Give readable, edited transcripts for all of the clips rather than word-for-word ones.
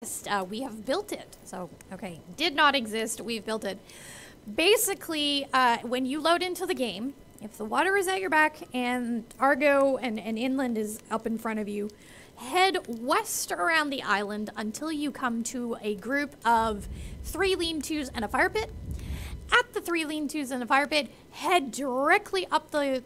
We have built it. So, okay, did not exist. We've built it. Basically, when you load into the game, if the water is at your back and Argo and inland is up in front of you, head west around the island until you come to a group of 3 lean-tos and a fire pit. At the 3 lean-tos and a fire pit, head directly up the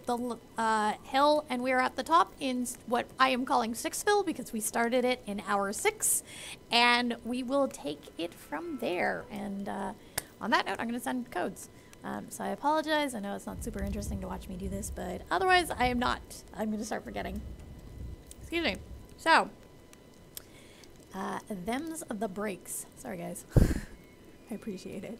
hill, and we're at the top in what I am calling Sixville because we started it in hour 6, and we will take it from there. And on that note, I'm going to send codes. So I apologize. I know it's not super interesting to watch me do this, but otherwise I am not. I'm going to start forgetting. Excuse me. So, them's the breaks. Sorry, guys. I appreciate it.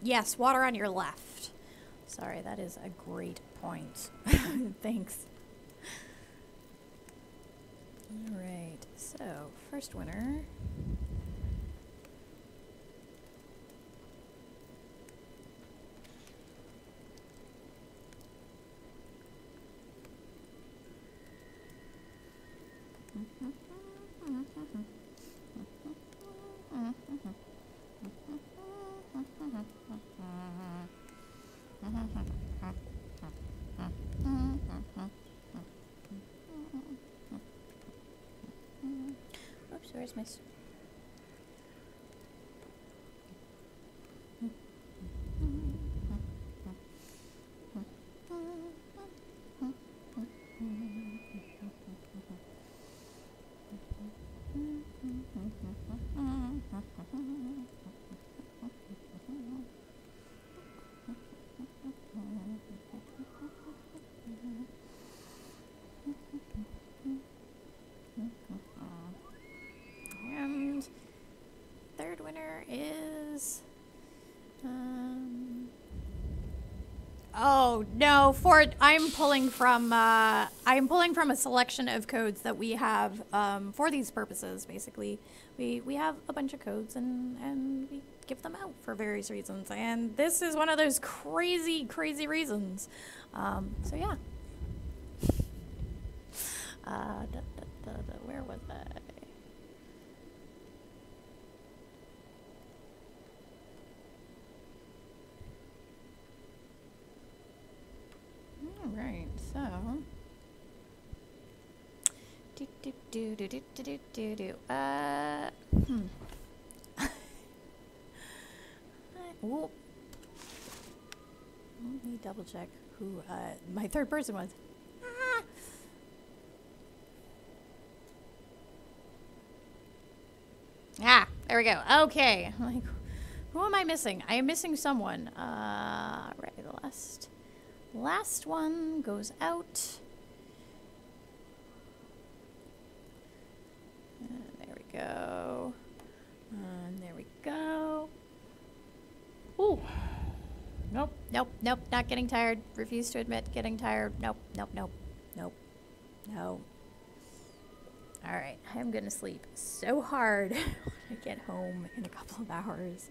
Yes, water on your left. Sorry, that is a great point. Thanks. Alright, so first winner. Oops, where's my... And third winner is oh no, I'm pulling from a selection of codes that we have for these purposes. Basically, we have a bunch of codes and we give them out for various reasons, and this is one of those crazy reasons. So yeah. Where was I? All right, so Ooh. Let me double check who my third person was. There we go. Okay. I'm like, who am I missing? I am missing someone. Right, the last one goes out. There we go. And there we go. Ooh. Nope. Not getting tired. Refuse to admit getting tired. Nope. No. Alright, I'm gonna sleep so hard when I get home in a couple of hours.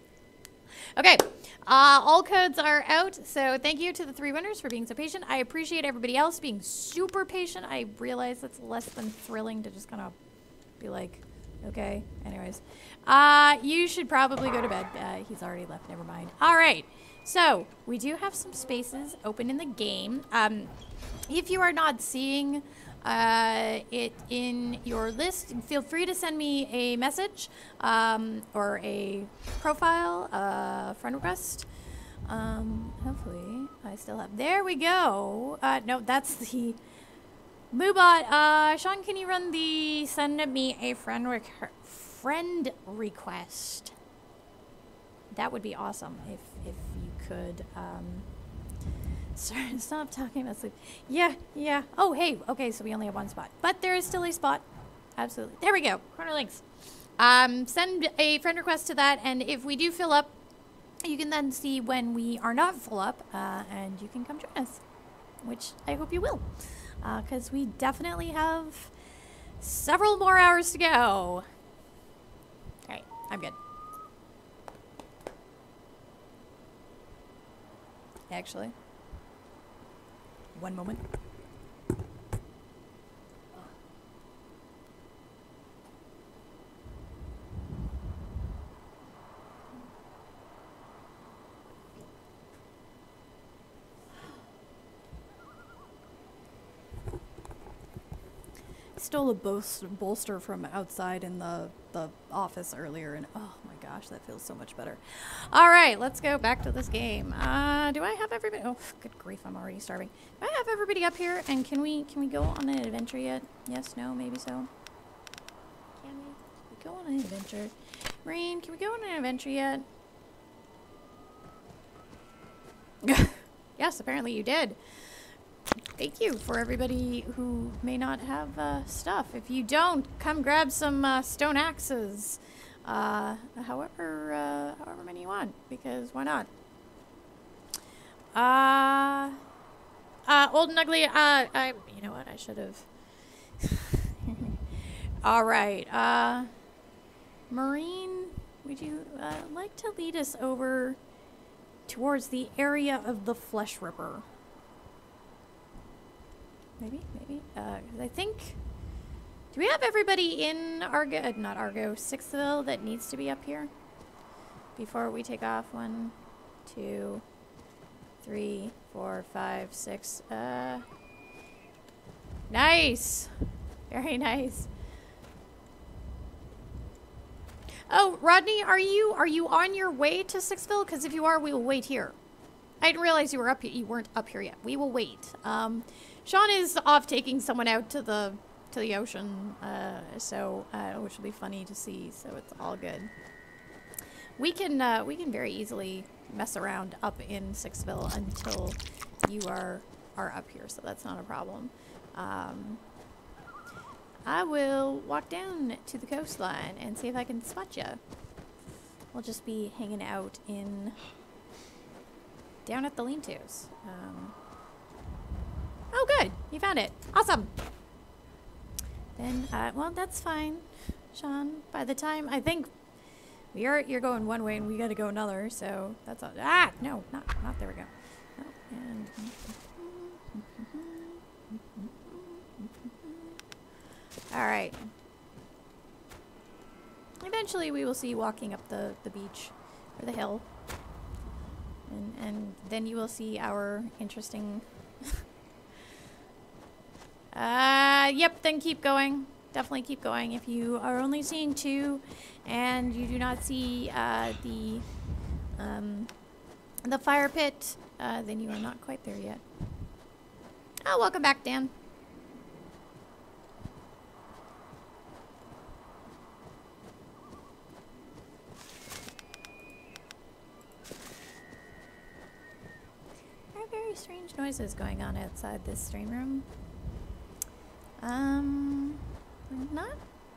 Okay, all codes are out, so thank you to the 3 winners for being so patient. I appreciate everybody else being super patient. I realize it's less than thrilling to just kind of be like, okay, anyways. You should probably go to bed. He's already left, never mind. Alright, so we do have some spaces open in the game. If you are not seeing it in your list, feel free to send me a message or a profile, friend request. Hopefully I still have, there we go. No, that's the Moobot. Sean, can you run the send me a friend request? That would be awesome if you could. Sorry, stop talking about sleep. Yeah. Oh, hey. Okay, so we only have 1 spot. But there is still a spot. Absolutely. There we go. Corner links. Send a friend request to that, and if we do fill up You can then see when we are not full up, and you can come join us, which I hope you will, because we definitely have several more hours to go. All right, I'm good. Actually, one moment. Stole a bolster from outside in the office earlier, and oh my gosh, that feels so much better. All right, let's go back to this game. Do I have everybody? Oh, good grief, I'm already starving. Do I have everybody up here? And can we go on an adventure yet? Yes, no, maybe so. Can we go on an adventure? Marine, can we go on an adventure yet? Yes, apparently you did. Thank you for everybody who may not have stuff. If you don't, come grab some stone axes. However many you want, because why not? Old and ugly. You know what? I should have. All right. Marine, would you like to lead us over towards the area of the Flesh Ripper? Maybe. I think... Do we have everybody in Argo... not Argo, Sixthville that needs to be up here? Before we take off. 1, 2, 3, 4, 5, 6. Nice! Very nice. Oh, Rodney, are you on your way to Sixthville? Because if you are, we will wait here. I didn't realize you were up here. You weren't up here yet. We will wait. Sean is off taking someone out to the ocean, which will be funny to see. So it's all good. We can very easily mess around up in Sixthville until you are up here. So that's not a problem. I will walk down to the coastline and see if I can spot you. We'll just be hanging out down at the lean-tos. Oh, good. You found it. Awesome. Then, well, that's fine, Sean. By the time, I think you're going one way and we got to go another, so that's all. Ah, no, not there we go. No, and all right. Eventually, we will see you walking up the beach or the hill, and then you will see our interesting. Yep, then keep going. Definitely keep going. If you are only seeing 2 and you do not see the fire pit, then you are not quite there yet. Oh, welcome back, Dan. There are very strange noises going on outside this stream room.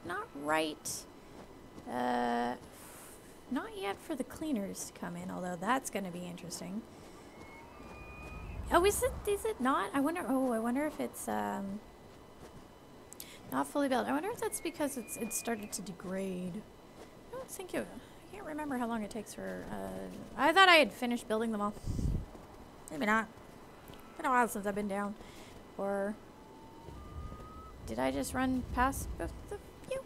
Not right. Not yet for the cleaners to come in, although that's going to be interesting. Oh, is it not? I wonder if it's not fully built. I wonder if that's because it's started to degrade. I don't think I can't remember how long it takes for I thought I had finished building them all. Maybe not. It's been a while since I've been down. Or did I just run past both of you?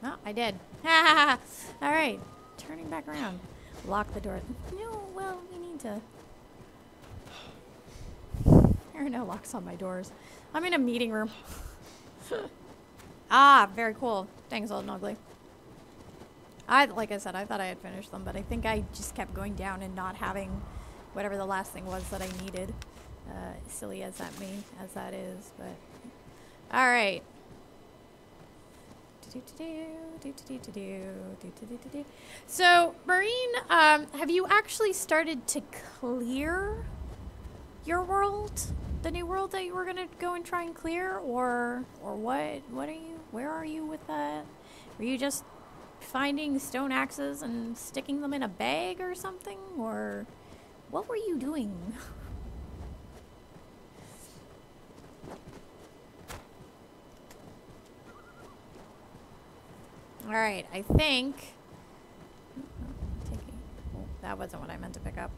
Oh, I did. Ha! All right, turning back around. Lock the door. No, well, we need to. There are no locks on my doors. I'm in a meeting room. Ah, very cool. Thanks, Old and Ugly. Like I said, I thought I had finished them, but I think I just kept going down and not having whatever the last thing was that I needed. Silly as that is, but all right. So, Marine, have you actually started to clear your world the new world that you were gonna go and try and clear, or what? What are you? Where are you with that? Were you just finding stone axes and sticking them in a bag or something, or what were you doing? All right, I think. Oh, that wasn't what I meant to pick up.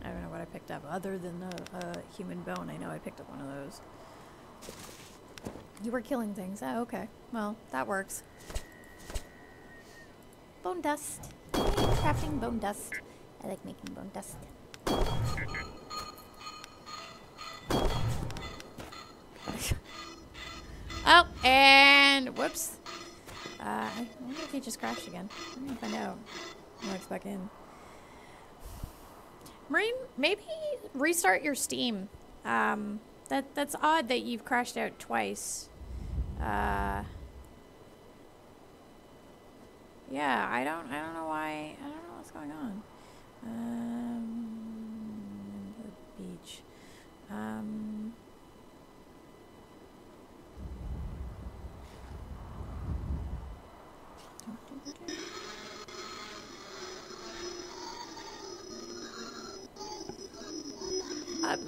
I don't know what I picked up other than a human bone. I know I picked up one of those. You were killing things. Oh, okay. Well, that works. Bone dust. Yay, crafting bone dust. I like making bone dust. Oh, and whoops. I wonder if he just crashed again. I'm gonna find out. Let's back in. Marine, maybe restart your Steam. That's odd that you've crashed out twice. Yeah, I don't know why. I don't know what's going on. The beach.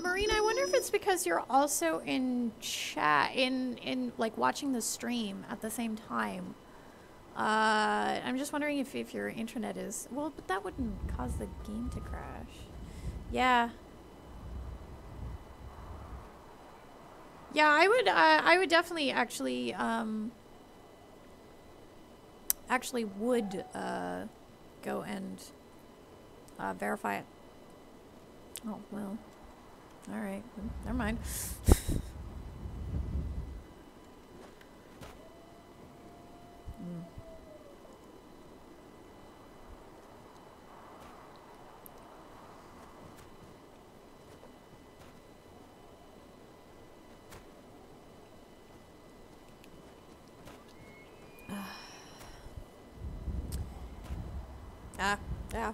Marine, I wonder if it's because you're also in chat, in like watching the stream at the same time. I'm just wondering if your internet is, well, but that wouldn't cause the game to crash. Yeah. Yeah, I would definitely actually would go and verify it. Oh, well. All right. Never mind. Yeah.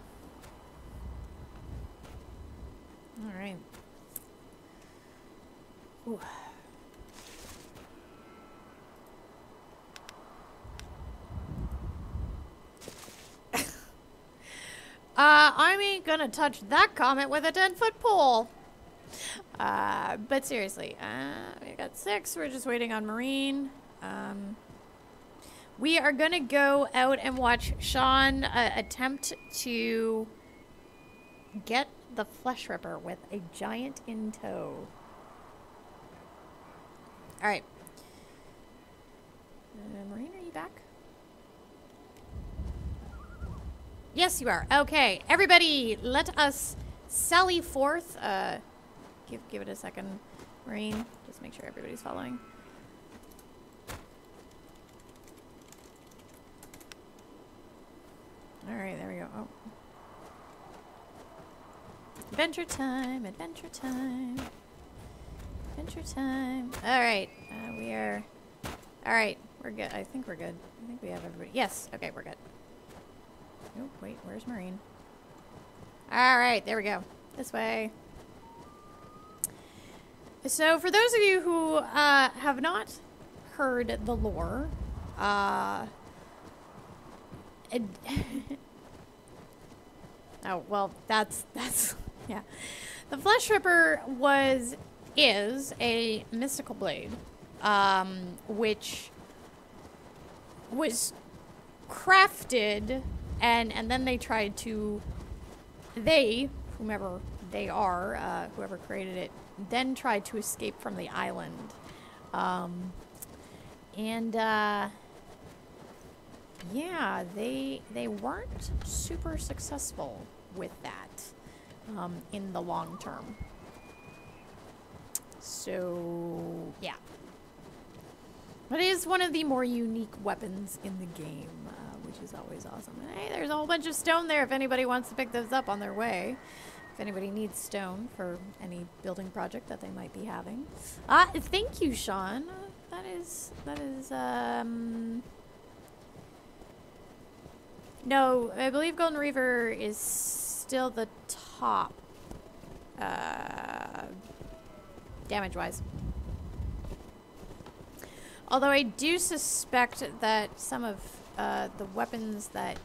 All right. Ooh. I ain't gonna touch that comment with a 10-foot pole. But seriously, we got 6. We're just waiting on Marine. We are gonna go out and watch Sean attempt to get the Flesh Ripper with a giant in tow. All right. Marine, are you back? Yes, you are. Okay, everybody, let us sally forth. Give it a second, Marine. Just make sure everybody's following. All right, there we go. Oh. Adventure time, adventure time. Adventure time. All right, we are... All right, we're good. I think we're good. I think we have everybody. Yes, okay, we're good. Oh, wait, where's Marine? All right, there we go. This way. So, for those of you who have not heard the lore, oh, well, that's, yeah. The Flesh Ripper is a mystical blade, which was crafted, and then they tried to, whomever they are, whoever created it, then tried to escape from the island. Yeah, they weren't super successful with that in the long term. So, yeah. But it is one of the more unique weapons in the game, which is always awesome. And hey, there's a whole bunch of stone there if anybody wants to pick those up on their way. If anybody needs stone for any building project that they might be having. Thank you, Sean. That is, no, I believe Golden Reaver is still the top damage-wise. Although I do suspect that some of the weapons that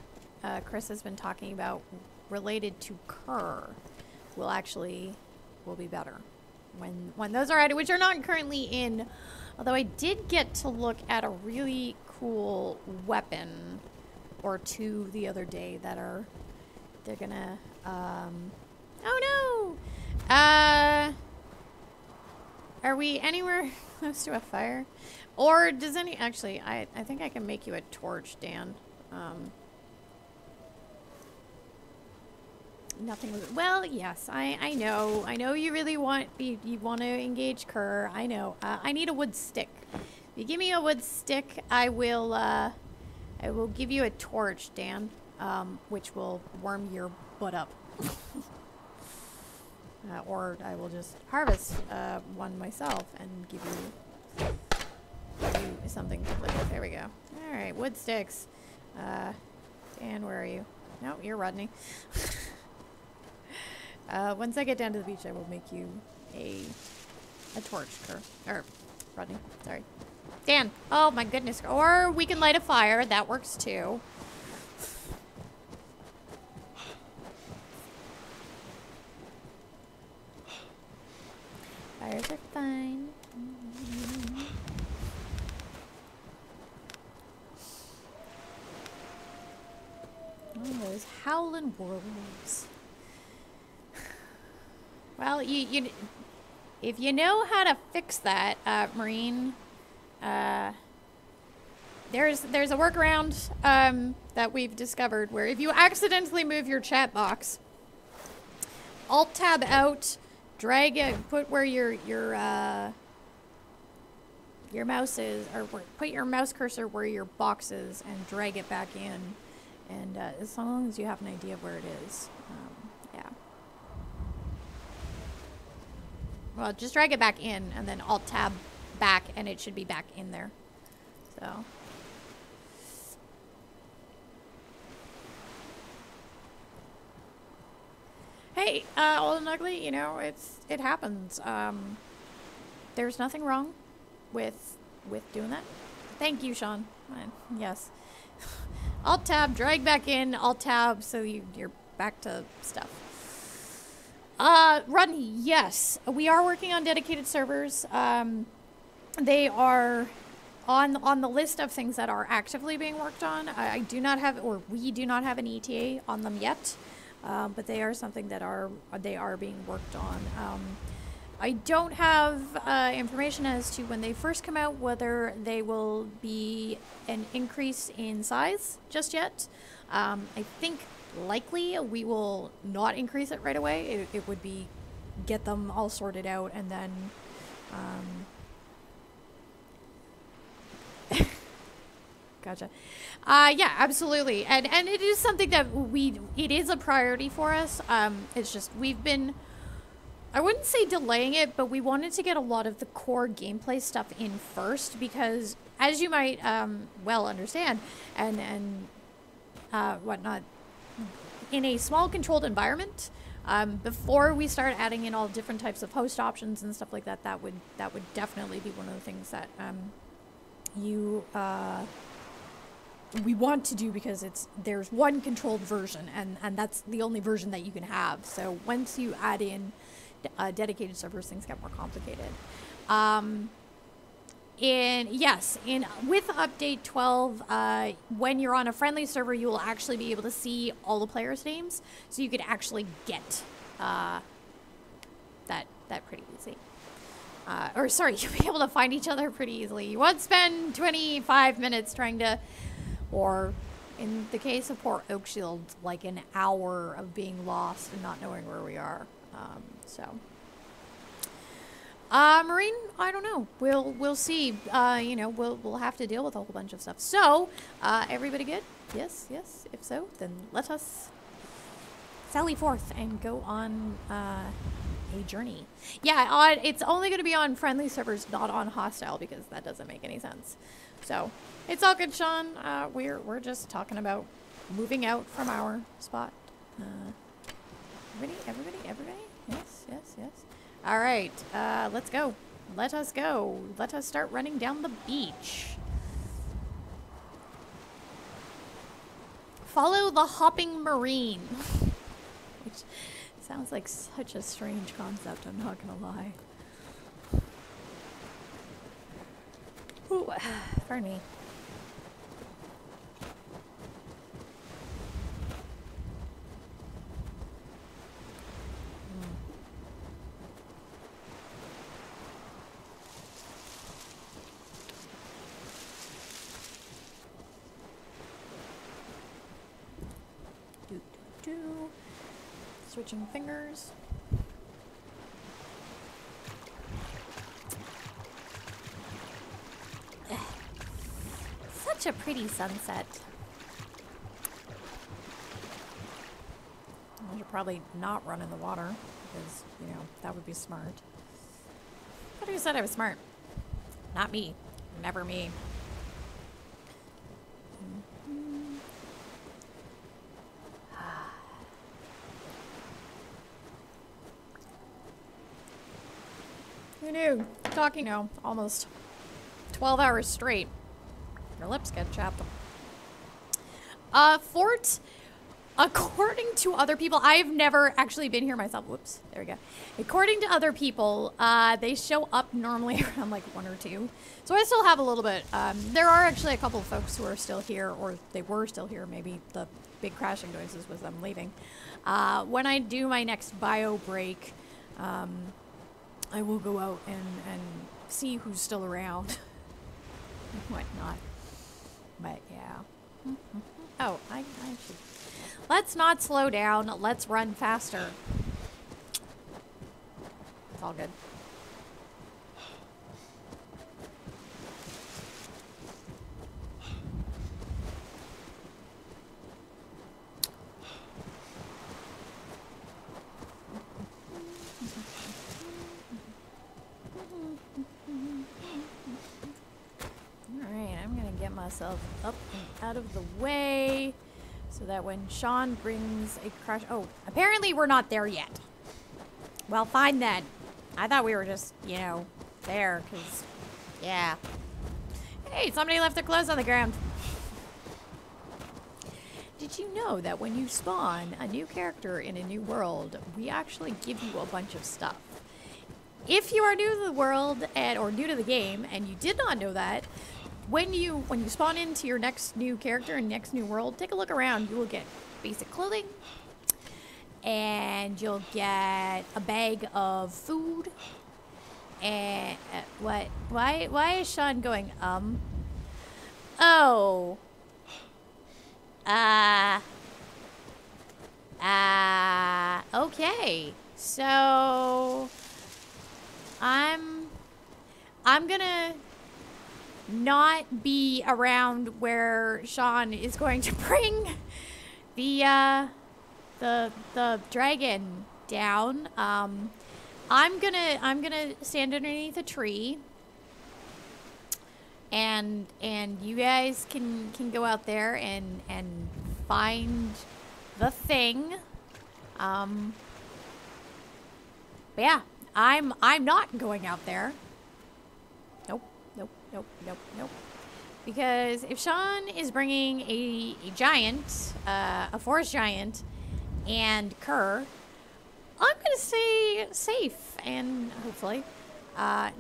Chris has been talking about related to Kerr will be better when those are added, which are not currently in. Although I did get to look at a really cool weapon or two the other day that they're gonna oh no! Are we anywhere close to a fire? Or does actually, I think I can make you a torch, Dan. Nothing was, well, yes, I know you really want, you want to engage Kerr, I know. I need a wood stick. If you give me a wood stick, I will give you a torch, Dan, which will warm your butt up. Or I will just harvest one myself and give you something to play with. There we go. Alright, wood sticks. Dan, where are you? No, you're Rodney. Once I get down to the beach, I will make you a torch. Or Rodney, sorry. Dan! Oh my goodness. Or we can light a fire. That works too. Fires are fine. Oh, those howling wolves. Well, if you know how to fix that, Marine, there's a workaround that we've discovered where if you accidentally move your chat box, Alt tab out, drag it, put where your mouse is, or put your mouse cursor where your box is, and drag it back in. And as long as you have an idea of where it is, yeah. Well, just drag it back in, and then Alt tab back, and it should be back in there. So. Hey, old and ugly, you know, it happens. There's nothing wrong with doing that. Thank you, Sean. Yes. Alt tab, drag back in, Alt tab, so you're back to stuff. Rodney, yes, we are working on dedicated servers. They are on the list of things that are actively being worked on. I do not have, or we do not have an ETA on them yet, but they are something that they are being worked on. I don't have information as to when they first come out, whether they will be an increase in size just yet. I think likely we will not increase it right away. It would be get them all sorted out and then gotcha. Yeah, absolutely. And it is something that it is a priority for us. It's just we've been, I wouldn't say delaying it, but we wanted to get a lot of the core gameplay stuff in first because, as you might well understand, and whatnot, in a small controlled environment, before we start adding in all different types of host options and stuff like that, that would definitely be one of the things that we want to do because there's one controlled version and that's the only version that you can have. So once you add in dedicated servers, things get more complicated. With update 12, when you're on a friendly server, you will actually be able to see all the players' names, so you could actually get that pretty easy. Or sorry, you'll be able to find each other pretty easily. You won't spend 25 minutes trying to, or in the case of poor Oakshield, like an hour of being lost and not knowing where we are. Marine, I don't know. We'll see. You know, we'll have to deal with a whole bunch of stuff. So, everybody good? Yes. If so, then let us sally forth and go on a journey. Yeah, it's only going to be on friendly servers, not on hostile, because that doesn't make any sense. So, it's all good, Sean. We're just talking about moving out from our spot. Everybody? Yes, yes, yes. All right, let's go. Let us go. Let us start running down the beach. Follow the hopping marine. Which sounds like such a strange concept, I'm not gonna lie. Ooh, pardon me. Switching fingers. Such a pretty sunset. I should probably not run in the water because, you know, that would be smart. But who said I was smart? Not me. Never me. Who knew? Talking now, almost 12 hours straight. Your lips get chapped. Fort, according to other people, I've never actually been here myself. Whoops, there we go. According to other people, they show up normally around like 1 or 2. So I still have a little bit. There are actually a couple of folks who are still here, or they were still here. Maybe the big crashing noises was them leaving. When I do my next bio break, I will go out and see who's still around and whatnot. But yeah. Oh, I should. Let's not slow down. Let's run faster. It's all good. Myself up and out of the way so that when Sean brings a crash. Oh, apparently we're not there yet. Well, fine then. I thought we were just, you know, there because, yeah. Hey, somebody left their clothes on the ground. Did you know that when you spawn a new character in a new world, we actually give you a bunch of stuff? If you are new to the world or new to the game and you did not know that, when you spawn into your next new character and next new world, take a look around. You will get basic clothing, and you'll get a bag of food. And what? Why is Sean going? Oh. Okay. So I'm gonna not be around where Sean is going to bring the dragon down. I'm gonna stand underneath a tree, and you guys can go out there and find the thing. But yeah, I'm not going out there. Nope. Because if Sean is bringing a giant, a forest giant, and Kerr, I'm gonna stay safe and hopefully,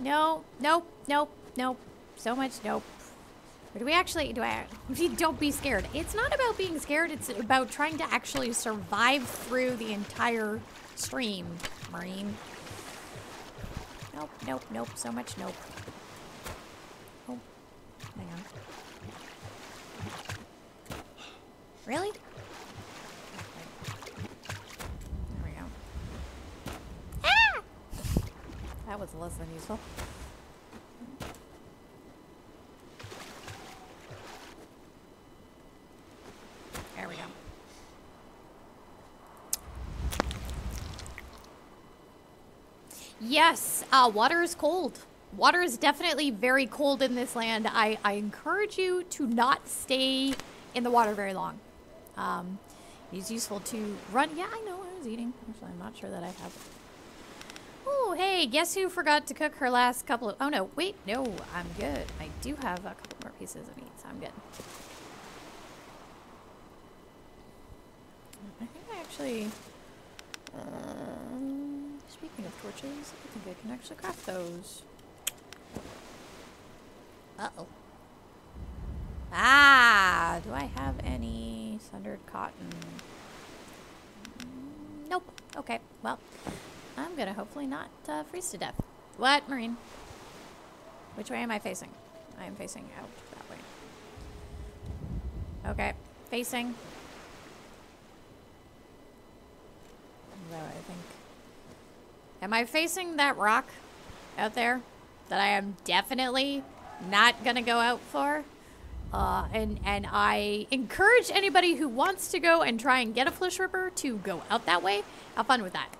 nope. So much nope. Or do we actually, don't be scared. It's not about being scared, it's about trying to actually survive through the entire stream, Marine. Nope, so much nope. Hang on. Really? There we go. Ah! That was less than useful. There we go. Yes, water is cold. Water is definitely very cold in this land. I encourage you to not stay in the water very long. It's useful to run. Yeah, I know I was eating. Actually, I'm not sure that I have Oh, hey, guess who forgot to cook her last couple of... Oh, no, wait, no, I'm good. I do have a couple more pieces of meat, so I'm good. I think I actually... speaking of torches, I think I can actually craft those. Uh-oh. Ah, do I have any sundered cotton? Nope. Okay, well, I'm gonna hopefully not freeze to death. What, Marine? Which way am I facing? I am facing out that way. Okay, facing. That way, I think. Am I facing that rock out there that I am definitely not gonna go out for? And I encourage anybody who wants to go and try and get a Flesh Ripper to go out that way. Have fun with that.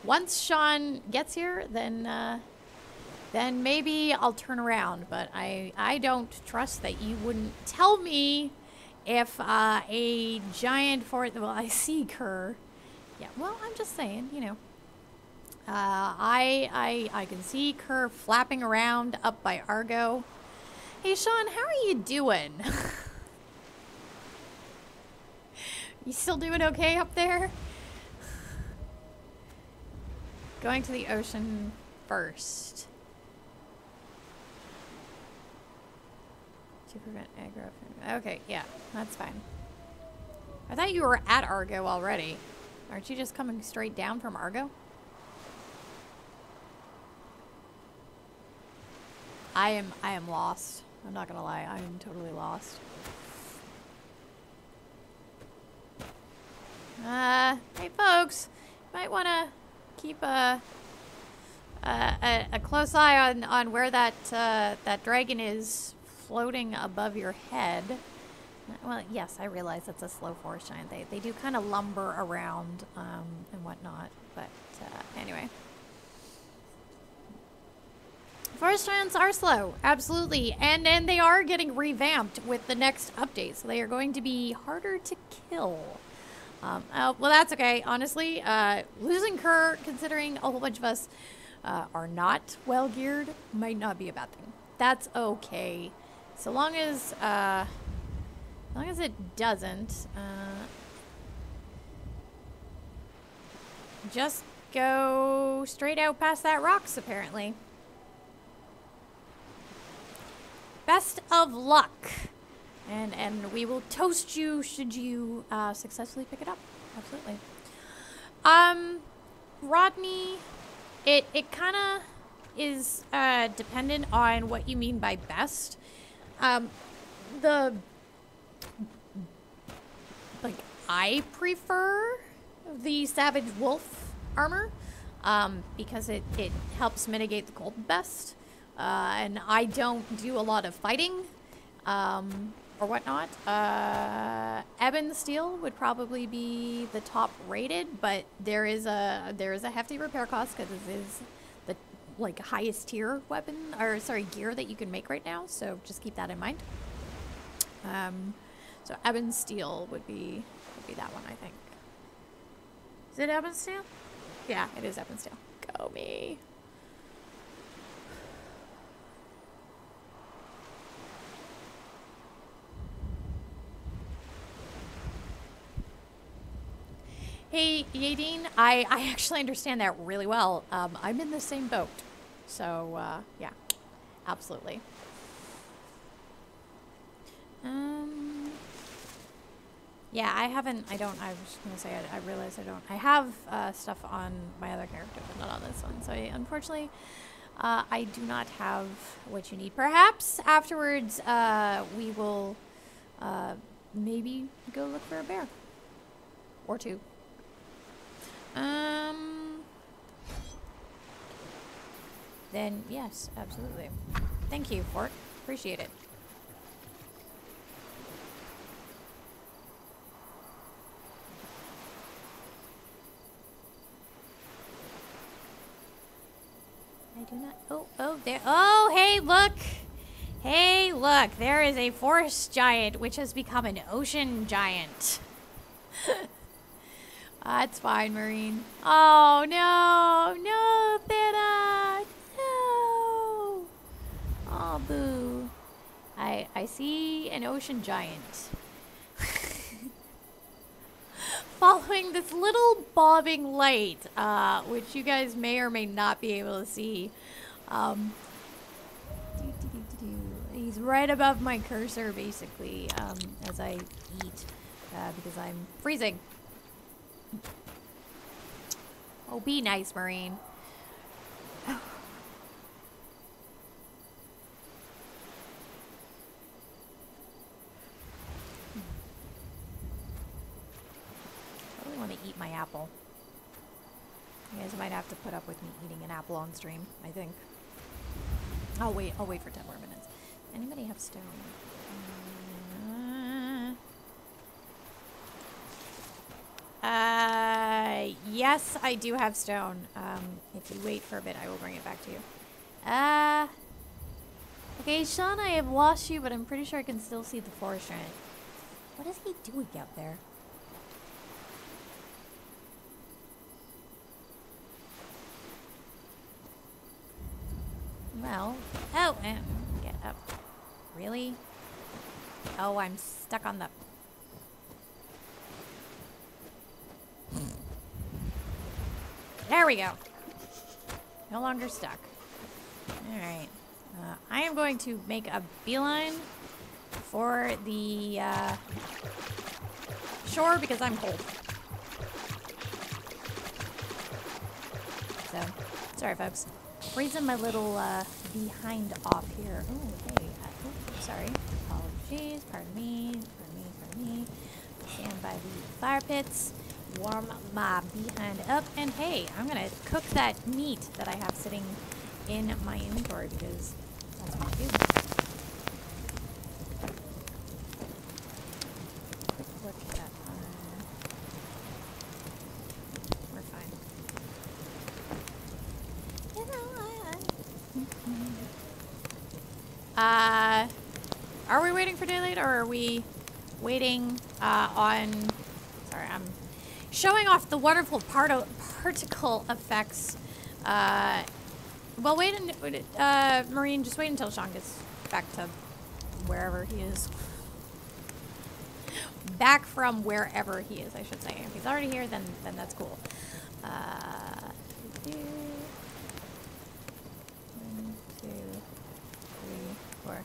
Once Sean gets here, then maybe I'll turn around. But I don't trust that you wouldn't tell me if a giant forest. Well, I see Kerr. Yeah. Well, I'm just saying, you know. I can see Kerr flapping around up by Argo. Hey, Sean, how are you doing? You still doing okay up there? Going to the ocean first. To prevent aggro. Okay, yeah, that's fine. I thought you were at Argo already. Aren't you just coming straight down from Argo? I am lost. I'm not gonna lie, I am totally lost. Hey folks, might wanna keep a close eye on where that that dragon is floating above your head. Well, yes, I realize it's a slow forest giant. They do kind of lumber around and whatnot, but anyway. Forest giants are slow, absolutely, and they are getting revamped with the next update, so they are going to be harder to kill. Well, that's okay, honestly. Losing Kerr, considering a whole bunch of us are not well geared, might not be a bad thing. That's okay, so long as it doesn't. Just go straight out past that rocks, apparently. Best of luck, and we will toast you should you successfully pick it up. Absolutely. Rodney, it kind of is dependent on what you mean by best. I prefer the Savage Wolf armor because it helps mitigate the cold best. And I don't do a lot of fighting, or whatnot. Ebon Steel would probably be the top rated, but there is a hefty repair cost because this is the highest tier weapon, or sorry, gear that you can make right now. So just keep that in mind. So Ebon Steel would be that one, I think. Is it Ebon Steel? Yeah, it is Ebon Steel. Go me. Hey, Yadine, I actually understand that really well. I'm in the same boat. So, yeah, absolutely. Yeah, I was just gonna say, I realized I don't. I have stuff on my other character, but not on this one. So, unfortunately, I do not have what you need. Perhaps afterwards, we will maybe go look for a bear. Or two. Then yes, absolutely. Thank you, Fort. Appreciate it. I do not. Oh, there. Oh, hey, look. Hey, look. There is a forest giant which has become an ocean giant. It's fine, Marine. Oh, no. No, Thana. No. Oh, boo. I see an ocean giant. Following this little bobbing light, which you guys may or may not be able to see. He's right above my cursor, basically, as I eat, because I'm freezing. Oh, be nice, Marine. I really want to eat my apple. You guys might have to put up with me eating an apple on stream, I think. I'll wait for 10 more minutes. Anybody have stone? Yes, I do have stone. If you wait for a bit, I will bring it back to you. Okay, Sean, I have lost you, but I'm pretty sure I can still see the forest giant. What is he doing out there? Well, oh, get up. Really? Oh, I'm stuck on the... There we go. No longer stuck. Alright. I am going to make a beeline for the shore because I'm cold. So, sorry folks. Freezing my little behind off here. Oh, hey. Sorry. Apologies. Pardon me. Stand by the fire pits. Warm my behind up. And hey, I'm going to cook that meat that I have sitting in my inventory because that's what I do. Look at that. We're fine. Are we waiting for daylight or are we waiting on... Sorry, I'm showing off the wonderful particle effects. Well, Marine, just wait until Sean gets back to wherever he is. Back from wherever he is, I should say. If he's already here, then that's cool. 1, 2, 3, 4.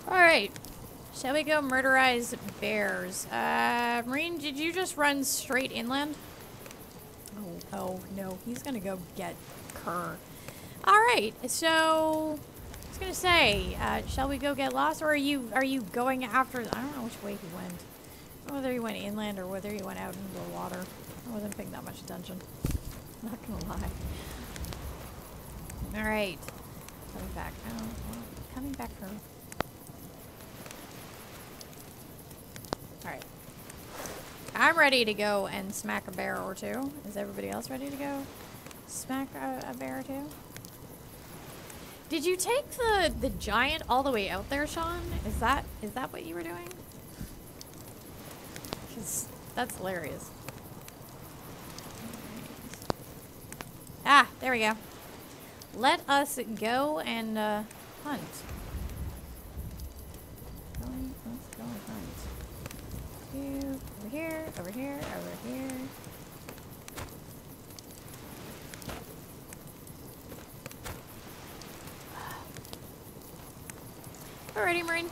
Alright. Shall we go murderize bears? Marine, did you just run straight inland? Oh no, he's gonna go get Kerr. Alright, so I was gonna say, shall we go get lost or are you going after... I don't know which way he went. I don't know whether he went inland or whether he went out into the water. I wasn't paying that much attention. Not gonna lie. Alright. Coming back. Oh, well, coming back from... Alright. I'm ready to go and smack a bear or two. Is everybody else ready to go smack a bear or two? Did you take the giant all the way out there, Sean? Is that what you were doing? 'Cause that's hilarious. Ah, there we go. Let us go and hunt. Let's go and hunt. Over here, over here, over here. Alrighty, Marine.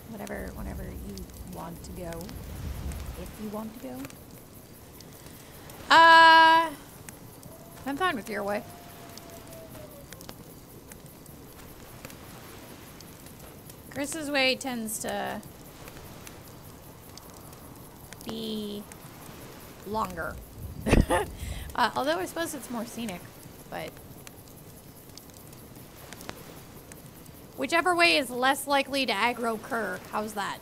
Whenever you want to go. If you want to go. I'm fine with your way. Chris's way tends to be longer. Although I suppose it's more scenic, but whichever way is less likely to aggro Kerr. How's that?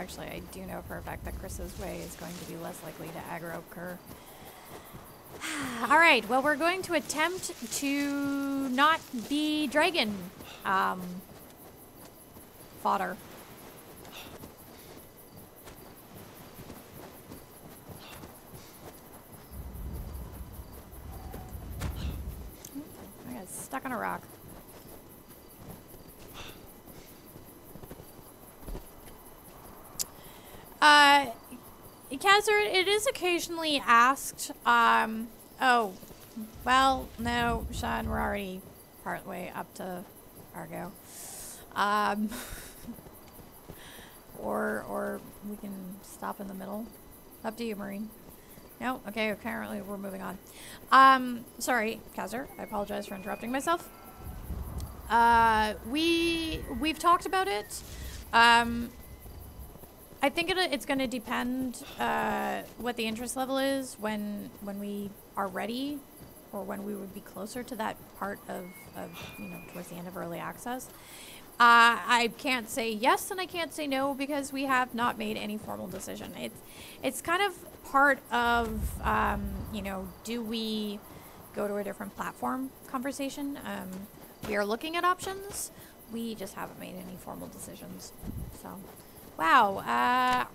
actually, I do know for a fact that Chris's way is going to be less likely to aggro Kerr. Alright, well, we're going to attempt to not be dragon fodder. I got stuck on a rock. Kazar, it is occasionally asked, oh, well, no, Sean, we're already partway up to Argo. Or we can stop in the middle. Up to you, Marine. No? Okay, apparently we're moving on. Sorry, Kazar, I apologize for interrupting myself. We've talked about it. I think it's going to depend what the interest level is when we are ready, or when we would be closer to that part of you know, towards the end of early access. I can't say yes and I can't say no because we have not made any formal decision. It's kind of part of you know, do we go to a different platform conversation? We are looking at options. We just haven't made any formal decisions. So. Wow,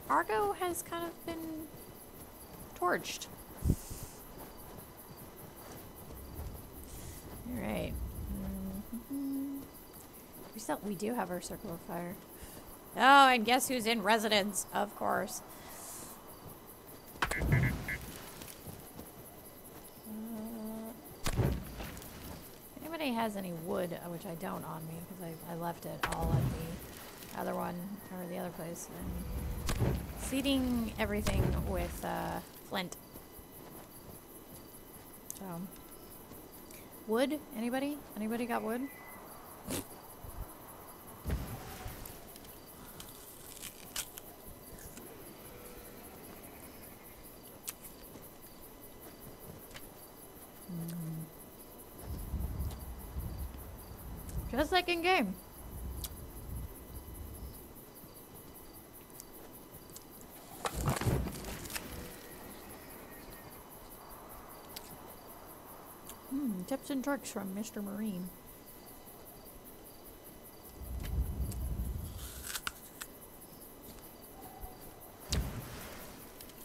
Argo has kind of been torched. All right. We do have our circle of fire. Oh, and guess who's in residence? Of course. If anybody has any wood, which I don't on me because I left it all at the other one, or the other place, and seeding everything with flint. So, wood? Anybody? Anybody got wood? Just like in game. Tips and tricks from Mr. Marine.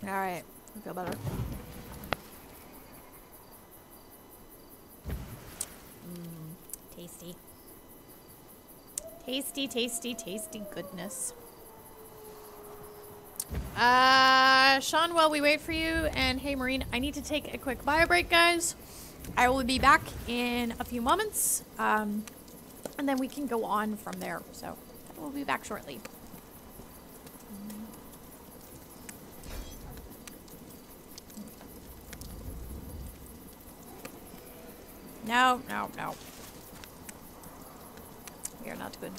Alright, I feel better. Tasty. Tasty, tasty, tasty goodness. Sean, while we wait for you, and hey Marine, I need to take a quick bio break, guys. I will be back in a few moments, and then we can go on from there. So we'll be back shortly. No, no, no. We are not good.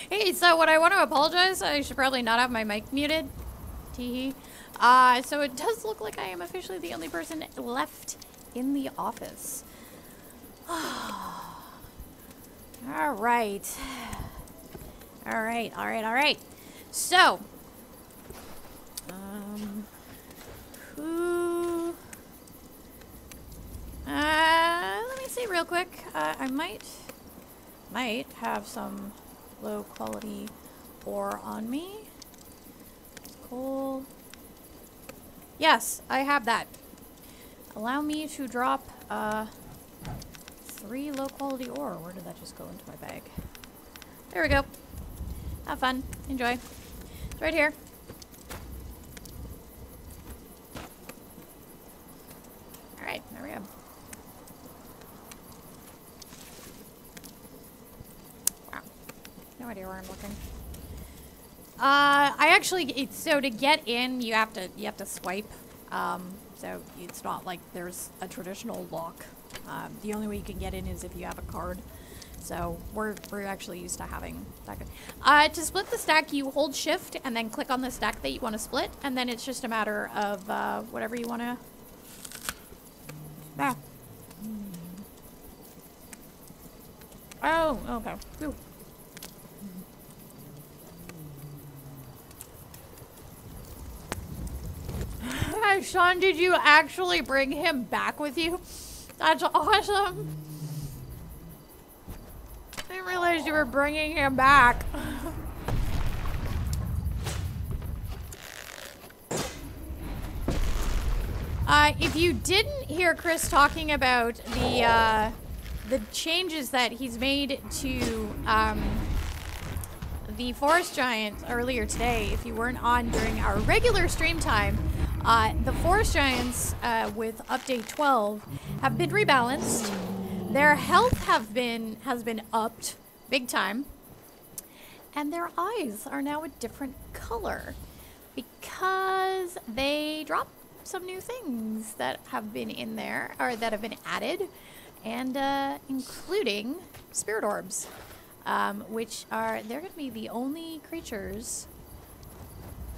Hey, so what I want to apologize, I should probably not have my mic muted. Teehee. So it does look like I am officially the only person left in the office. Alright. Alright. So, who... let me see real quick. I might have some low quality ore on me. Coal. Yes, I have that. Allow me to drop 3 low quality ore. Where did that just go into my bag? There we go. Have fun. Enjoy. It's right here. Alright, there we go. Wow. No idea where I'm looking. I actually, so to get in, you have to swipe. So it's not like there's a traditional lock. The only way you can get in is if you have a card. So we're actually used to having that. To split the stack, you hold shift and then click on the stack that you want to split, and then it's just a matter of whatever you want to. Ah. Oh, okay. Whew. Sean, did you actually bring him back with you? That's awesome. I didn't realize you were bringing him back. If you didn't hear Chris talking about the changes that he's made to the Forest Giants earlier today, if you weren't on during our regular stream time, the Forest Giants with update 12 have been rebalanced. Their health has been upped big time, and their eyes are now a different color because they dropped some new things that have been in there, or that have been added, and including spirit orbs, which they're going to be the only creatures,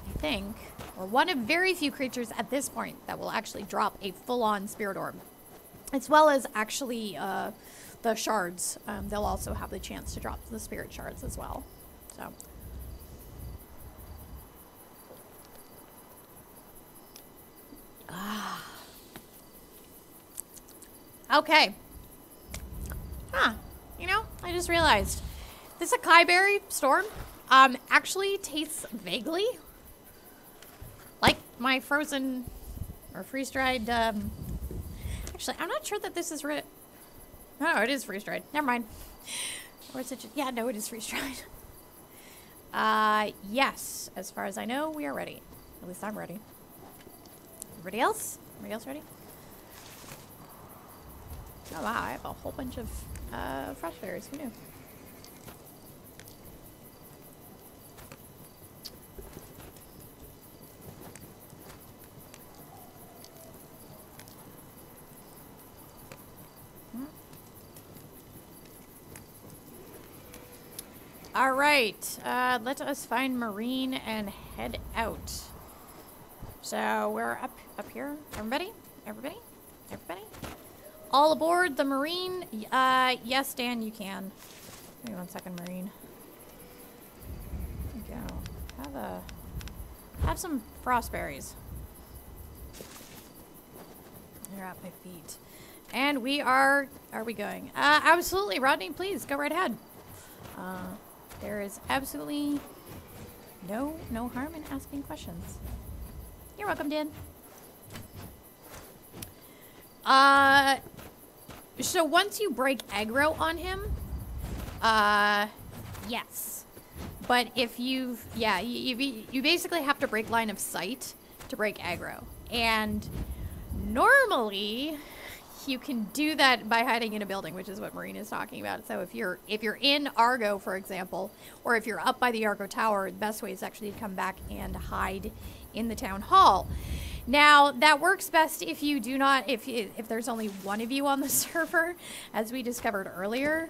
I think, or one of very few creatures at this point that will actually drop a full-on spirit orb, as well as actually the shards. They'll also have the chance to drop the spirit shards as well. So. Okay. Huh. You know, I just realized this acai berry storm actually tastes vaguely like my frozen or freeze-dried. Actually, I'm not sure that this is no, it is freeze-dried. Never mind. Or is it just, yeah, no, it is freeze-dried. Yes. As far as I know, we are ready. At least I'm ready. Everybody else? Everybody else ready? Oh wow, I have a whole bunch of fresh berries. Who knew? All right, let us find Marine and head out. So we're up here. Everybody? All aboard the Marine. Yes, Dan, you can. Give me 1 second, Marine. There you go. Have some frost berries. They're at my feet. And we are we going? Absolutely, Rodney, please go right ahead. There is absolutely no harm in asking questions. You're welcome, Dan. So once you break aggro on him, yes. But if you basically have to break line of sight to break aggro. And normally you can do that by hiding in a building, which is what Marine is talking about. So if you're in Argo, for example, or if you're up by the Argo Tower, the best way is actually to come back and hide in the town hall. Now, that works best if you do not, if there's only one of you on the server, as we discovered earlier.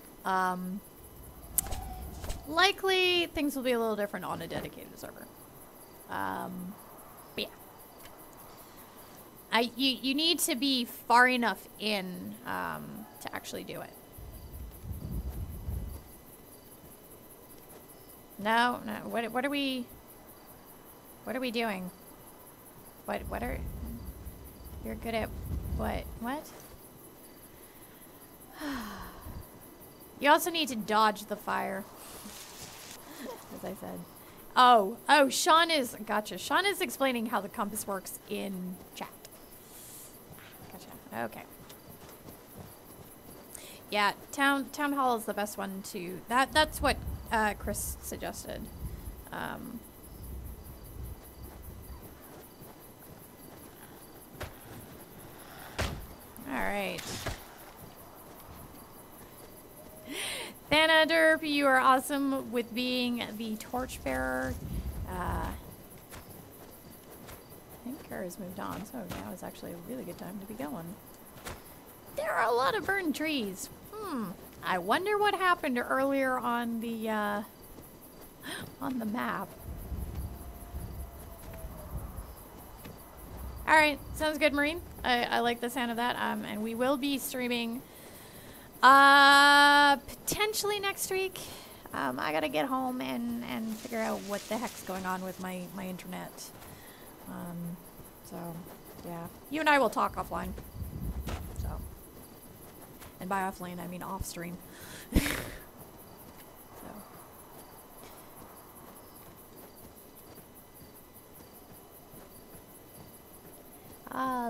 Likely things will be a little different on a dedicated server. But yeah. You need to be far enough in to actually do it. No. What are we doing? What are you're good at what? You also need to dodge the fire. As I said. Oh, Sean is gotcha. Sean is explaining how the compass works in chat. Gotcha. Okay. Yeah, town hall is the best one to that's what Chris suggested. All right. Thana Derp, you are awesome with being the torchbearer. I think Kara's moved on, so now is actually a really good time to be going. There are a lot of burned trees. I wonder what happened earlier on the map. All right, sounds good, Marine. I like the sound of that. And we will be streaming potentially next week. I gotta get home and figure out what the heck's going on with my internet. So yeah, you and I will talk offline. So, and by offline I mean off stream.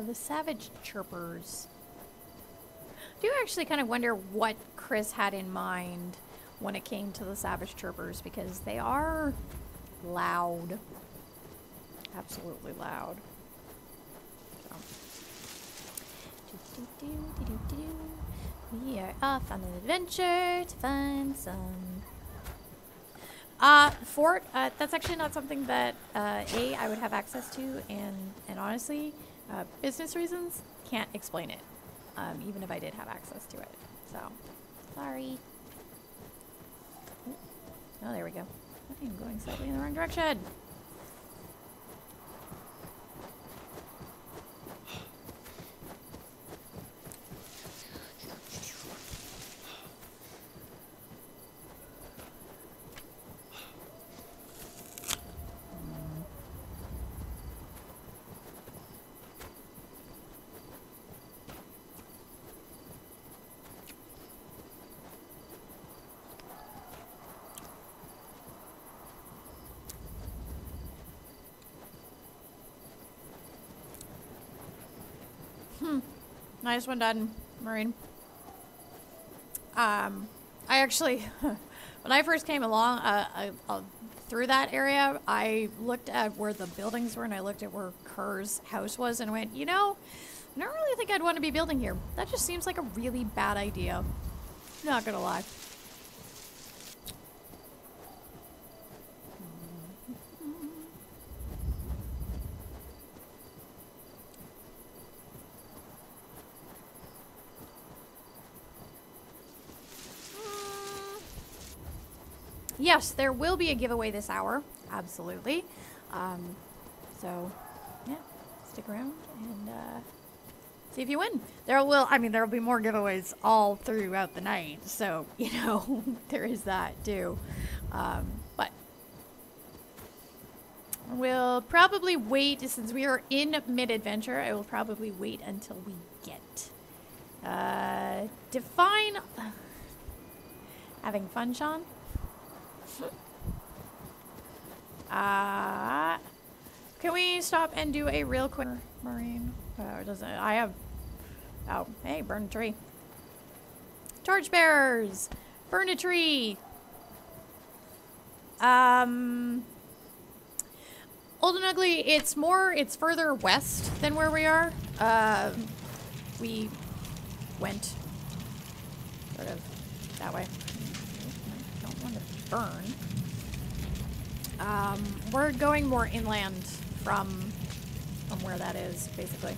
The Savage Chirpers. I do actually kind of wonder what Chris had in mind when it came to the Savage Chirpers, because they are loud. Absolutely loud. So. We are off on an adventure to find some... Fort, that's actually not something that, I would have access to, and honestly, business reasons, can't explain it, even if I did have access to it, so, sorry. Oh, there we go. I am going slightly in the wrong direction. Nice one done, Marine. I actually, when I first came along through that area, I looked at where the buildings were and I looked at where Kerr's house was and went, you know, I don't really think I'd want to be building here. That just seems like a really bad idea. Not gonna lie. Yes, there will be a giveaway this hour. Absolutely. So, yeah, stick around and see if you win. There will be more giveaways all throughout the night. So, you know, there is that too. But we'll probably wait, since we are in mid-adventure, I will probably wait until we get define having fun, Sean? Can we stop and do a real quick Marine? Doesn't I have? Oh, hey, burn a tree. Torchbearers, burn a tree. Old and Ugly. It's further west than where we are. We went sort of that way. I don't want to burn. We're going more inland from where that is, basically.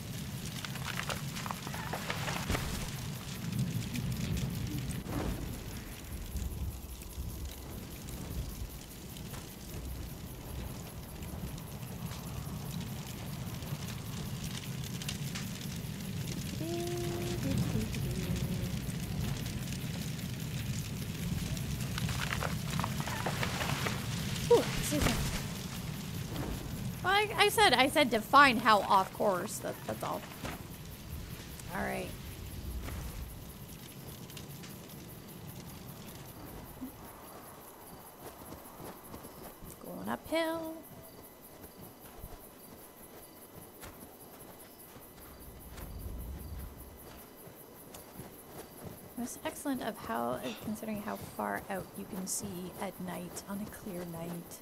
I said define how off course. That's all. All right. It's going uphill. Most excellent of how, considering how far out you can see at night on a clear night.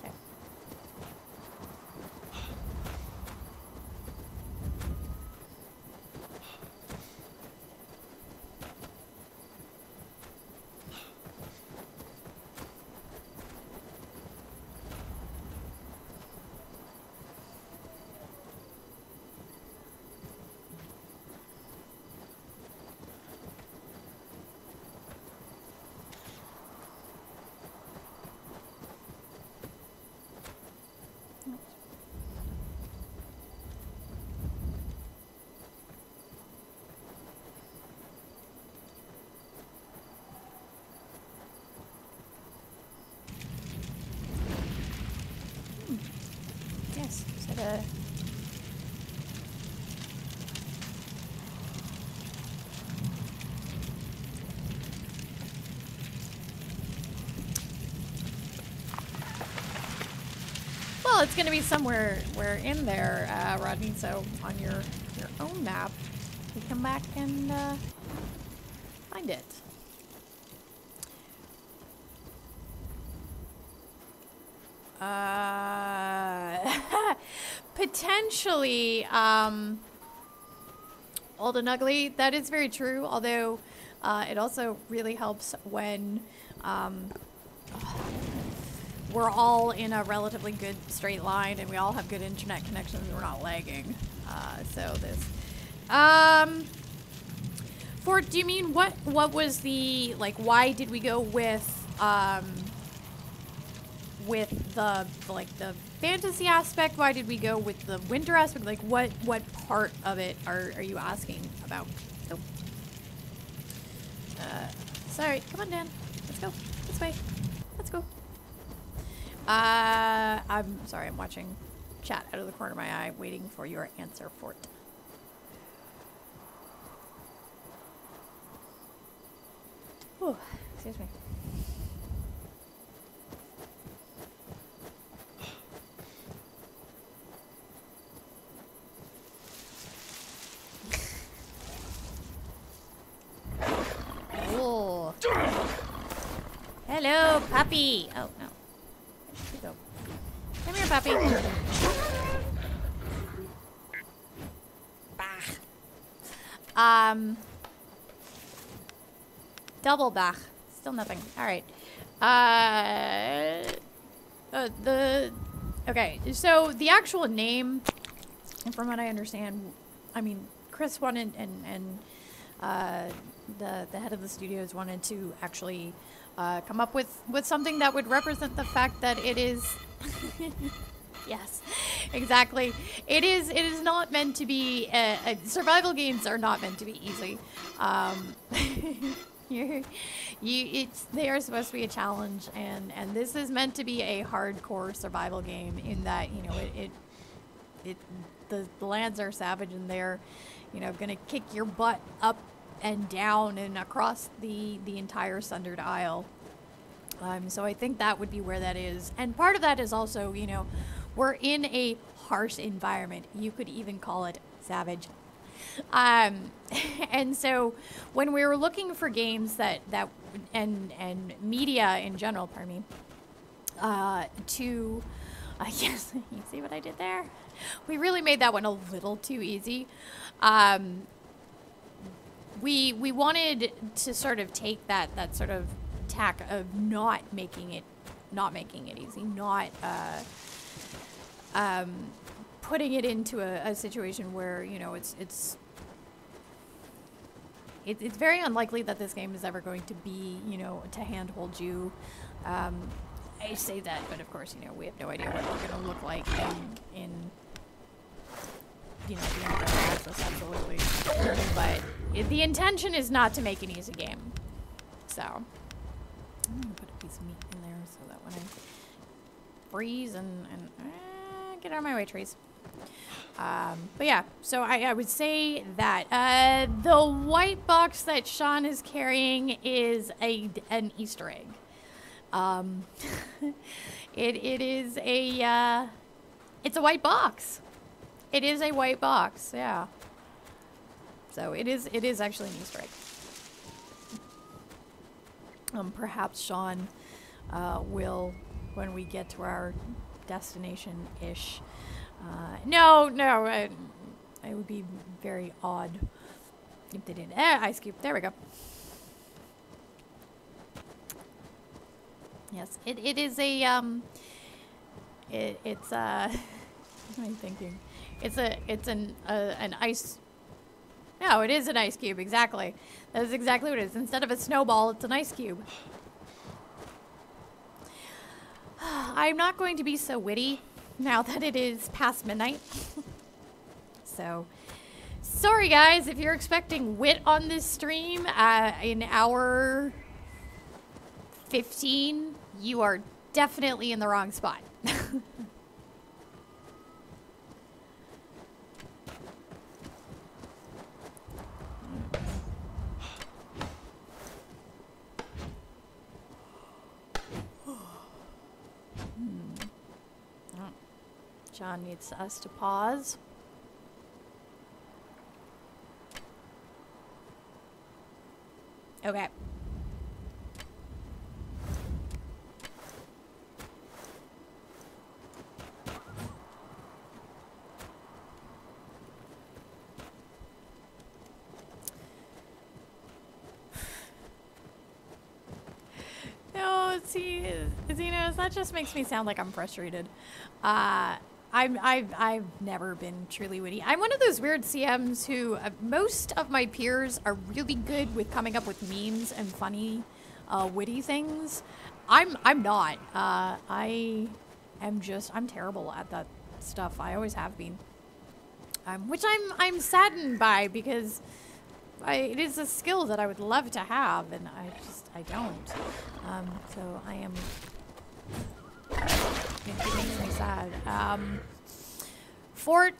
Okay. Yes, so the well, it's going to be somewhere in there, Rodney. So on your own map, you come back and find it. Potentially, old and ugly. That is very true. Although, it also really helps when we're all in a relatively good straight line and we all have good internet connections and we're not lagging. So this, do you mean what was the, like, why did we go with the, like, the fantasy aspect? Why did we go with the winter aspect? Like, what part of it are you asking about? Oh. Sorry, come on, Dan. Let's go. This way. Let's go. I'm sorry, I'm watching chat out of the corner of my eye, waiting for your answer, Fort. Ooh, excuse me. Oh. Hello, puppy. Oh, no. Where'd you go? Come here, puppy. Bah. Double bah. Still nothing. All right. Okay, so the actual name, and from what I understand, I mean, Chris wanted, and the head of the studios wanted to actually come up with something that would represent the fact that it is yes, exactly. It is not meant to be survival games are not meant to be easy. They are supposed to be a challenge, and this is meant to be a hardcore survival game in that, you know, the lands are savage and they're, you know, gonna kick your butt up and down and across the entire Sundered Isle. So I think that would be where that is. And part of that is also, you know, we're in a harsh environment. You could even call it savage. And so when we were looking for games and media in general, pardon me, yes, you see what I did there? We really made that one a little too easy. We wanted to sort of take that sort of tack of not making it easy, not putting it into a situation where, you know, it's very unlikely that this game is ever going to be, you know, to handhold you. I say that, but of course, you know, we have no idea what we're going to look like in you know, the end process, absolutely. But the intention is not to make an easy game. So, I'm gonna put a piece of meat in there so that when I freeze and get out of my way, trees. But yeah, so I would say that the white box that Sean is carrying is an Easter egg. It is it's a white box. It is a white box, yeah. So it is actually an Easter egg. Perhaps Sean will, when we get to our destination-ish. No, it would be very odd if they didn't. Ice cube, there we go. Yes, it is a, it's what am I thinking? It's an ice, no, it is an ice cube, exactly. That is exactly what it is. Instead of a snowball, it's an ice cube. I'm not going to be so witty now that it is past midnight. So, sorry guys, if you're expecting wit on this stream in hour 15, you are definitely in the wrong spot. John needs us to pause. Okay. No, see, Xenos, that just makes me sound like I'm frustrated. I've never been truly witty. I'm one of those weird CMs who most of my peers are really good with coming up with memes and funny, witty things. I'm not. I'm terrible at that stuff. I always have been. Which I'm saddened by because it is a skill that I would love to have, and I don't. So I am. It makes me sad. Fort,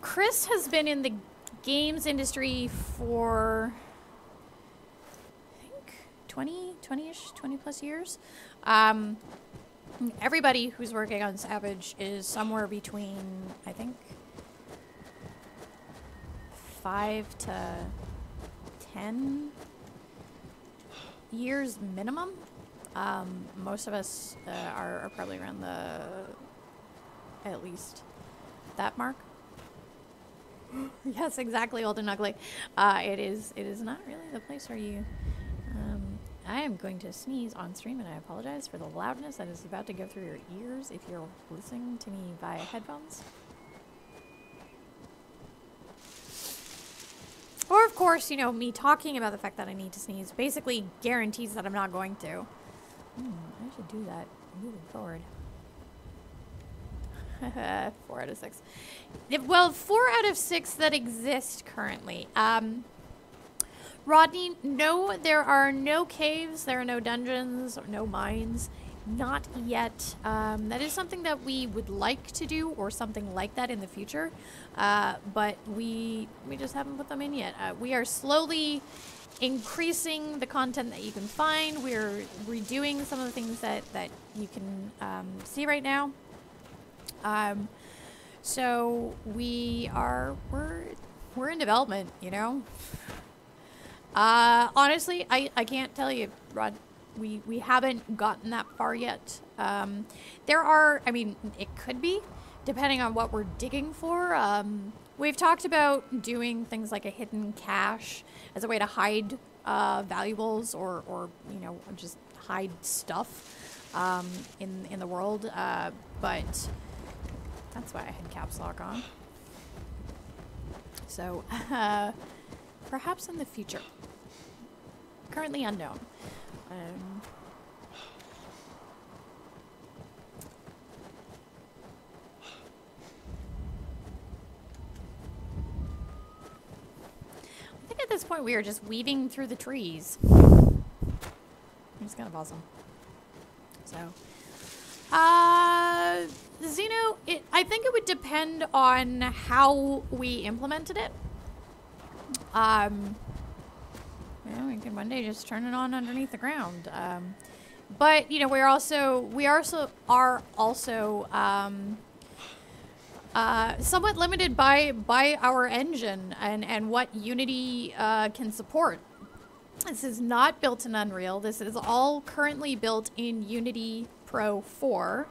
Chris has been in the games industry for, I think, 20-ish, 20 plus years. Everybody who's working on Savage is somewhere between, I think, 5 to 10 years minimum. Most of us are probably around at least that mark. Yes, exactly, old and ugly. It is not really the place where you, I am going to sneeze on stream, and I apologize for the loudness that is about to go through your ears if you're listening to me via headphones. Or, of course, you know, me talking about the fact that I need to sneeze basically guarantees that I'm not going to. I should do that moving forward. 4 out of 6. Well, 4 out of 6 that exist currently. Rodney, no, there are no caves, there are no dungeons, or no mines. Not yet. That is something that we would like to do, or something like that in the future. But we just haven't put them in yet. We are slowly increasing the content that you can find. We're redoing some of the things that you can see right now. So we're in development, you know. Honestly, I can't tell you, Rod. We haven't gotten that far yet. There are, I mean, it could be, depending on what we're digging for. We've talked about doing things like a hidden cache as a way to hide valuables or you know, just hide stuff in the world. But that's why I had caps lock on. So perhaps in the future. Currently unknown. I think at this point we are just weaving through the trees. There's kind of awesome. So, Xeno, I think it would depend on how we implemented it. Yeah, we can one day just turn it on underneath the ground. But you know, we are also somewhat limited by our engine and what Unity can support. This is not built in Unreal. This is all currently built in Unity Pro 4.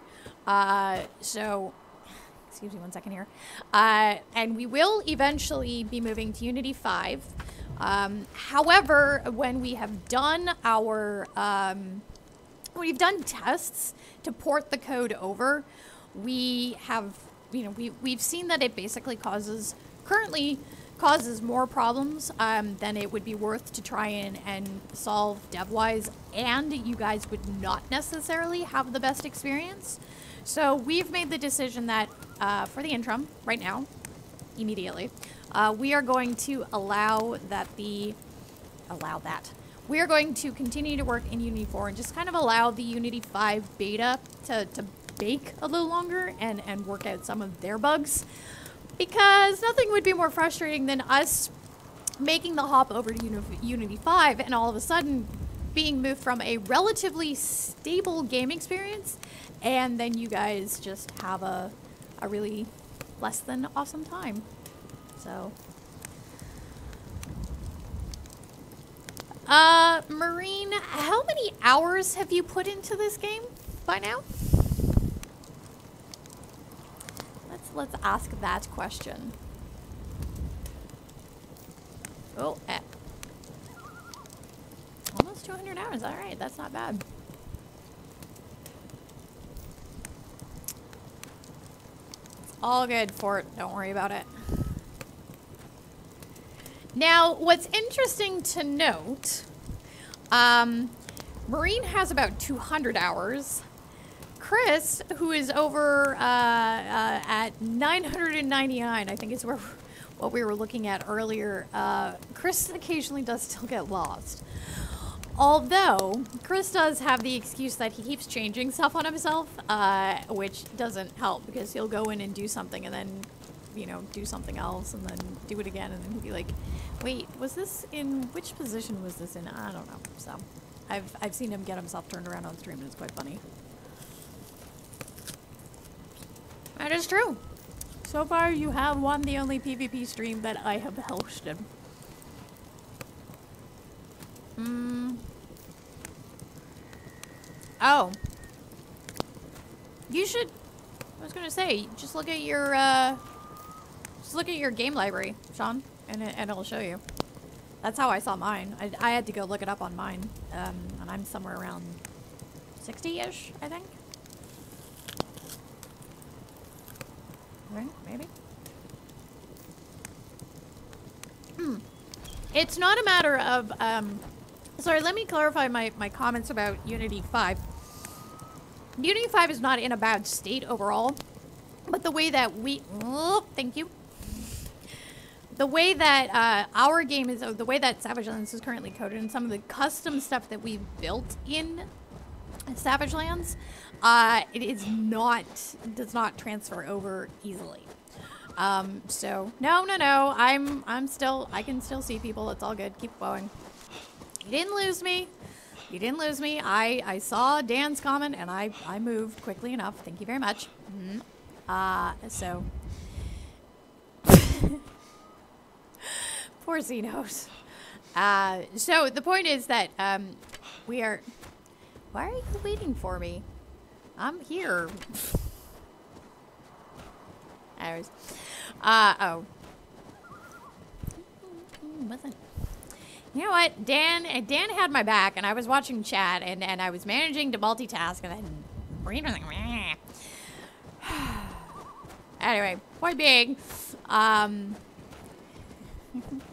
So, excuse me one second here. And we will eventually be moving to Unity 5. However, when we have done our, we've done tests to port the code over, we have, you know, we've seen that it basically currently causes more problems than it would be worth to try and solve dev-wise, and you guys would not necessarily have the best experience. So we've made the decision that for the interim, right now, immediately, we are going to allow that. We are going to continue to work in Unity 4 and just kind of allow the Unity 5 beta to bake a little longer and work out some of their bugs. Because nothing would be more frustrating than us making the hop over to Unity 5 and all of a sudden being moved from a relatively stable game experience, and then you guys just have a really less than awesome time. So, Marine, how many hours have you put into this game by now? Let's ask that question. Oh, almost 200 hours. All right, that's not bad. It's all good, Fort. Don't worry about it. Now, what's interesting to note, Marine has about 200 hours. Chris, who is over at 999, I think is what we were looking at earlier. Chris occasionally does still get lost. Although, Chris does have the excuse that he keeps changing stuff on himself, which doesn't help because he'll go in and do something and then, you know, do something else and then do it again, and then he'll be like, wait, was this in, which position was this in? I don't know. So, I've seen him get himself turned around on stream and it's quite funny. That is true. So far, you have won the only PvP stream that I have hosted. Oh. You should, I was gonna say, just look at your game library, Sean, and it'll show you. That's how I saw mine. I had to go look it up on mine, and I'm somewhere around 60-ish, I think. Right, maybe. It's not a matter of, sorry, let me clarify my comments about Unity 5. Unity 5 is not in a bad state overall, but the way that we, oh, thank you. The way that our game is, the way that Savage Lands is currently coded and some of the custom stuff that we've built in Savage Lands, it is not, does not transfer over easily. So no, I'm still, I can still see people. It's all good. Keep going. You didn't lose me. You didn't lose me. I saw Dan's comment and I moved quickly enough. Thank you very much. So poor Xenos. So the point is that, we are, why are you waiting for me? I'm here. Anyways. Oh. Wasn't. You know what? Dan had my back, and I was watching chat, and I was managing to multitask, and then Marine was like, meh. Anyway, point being,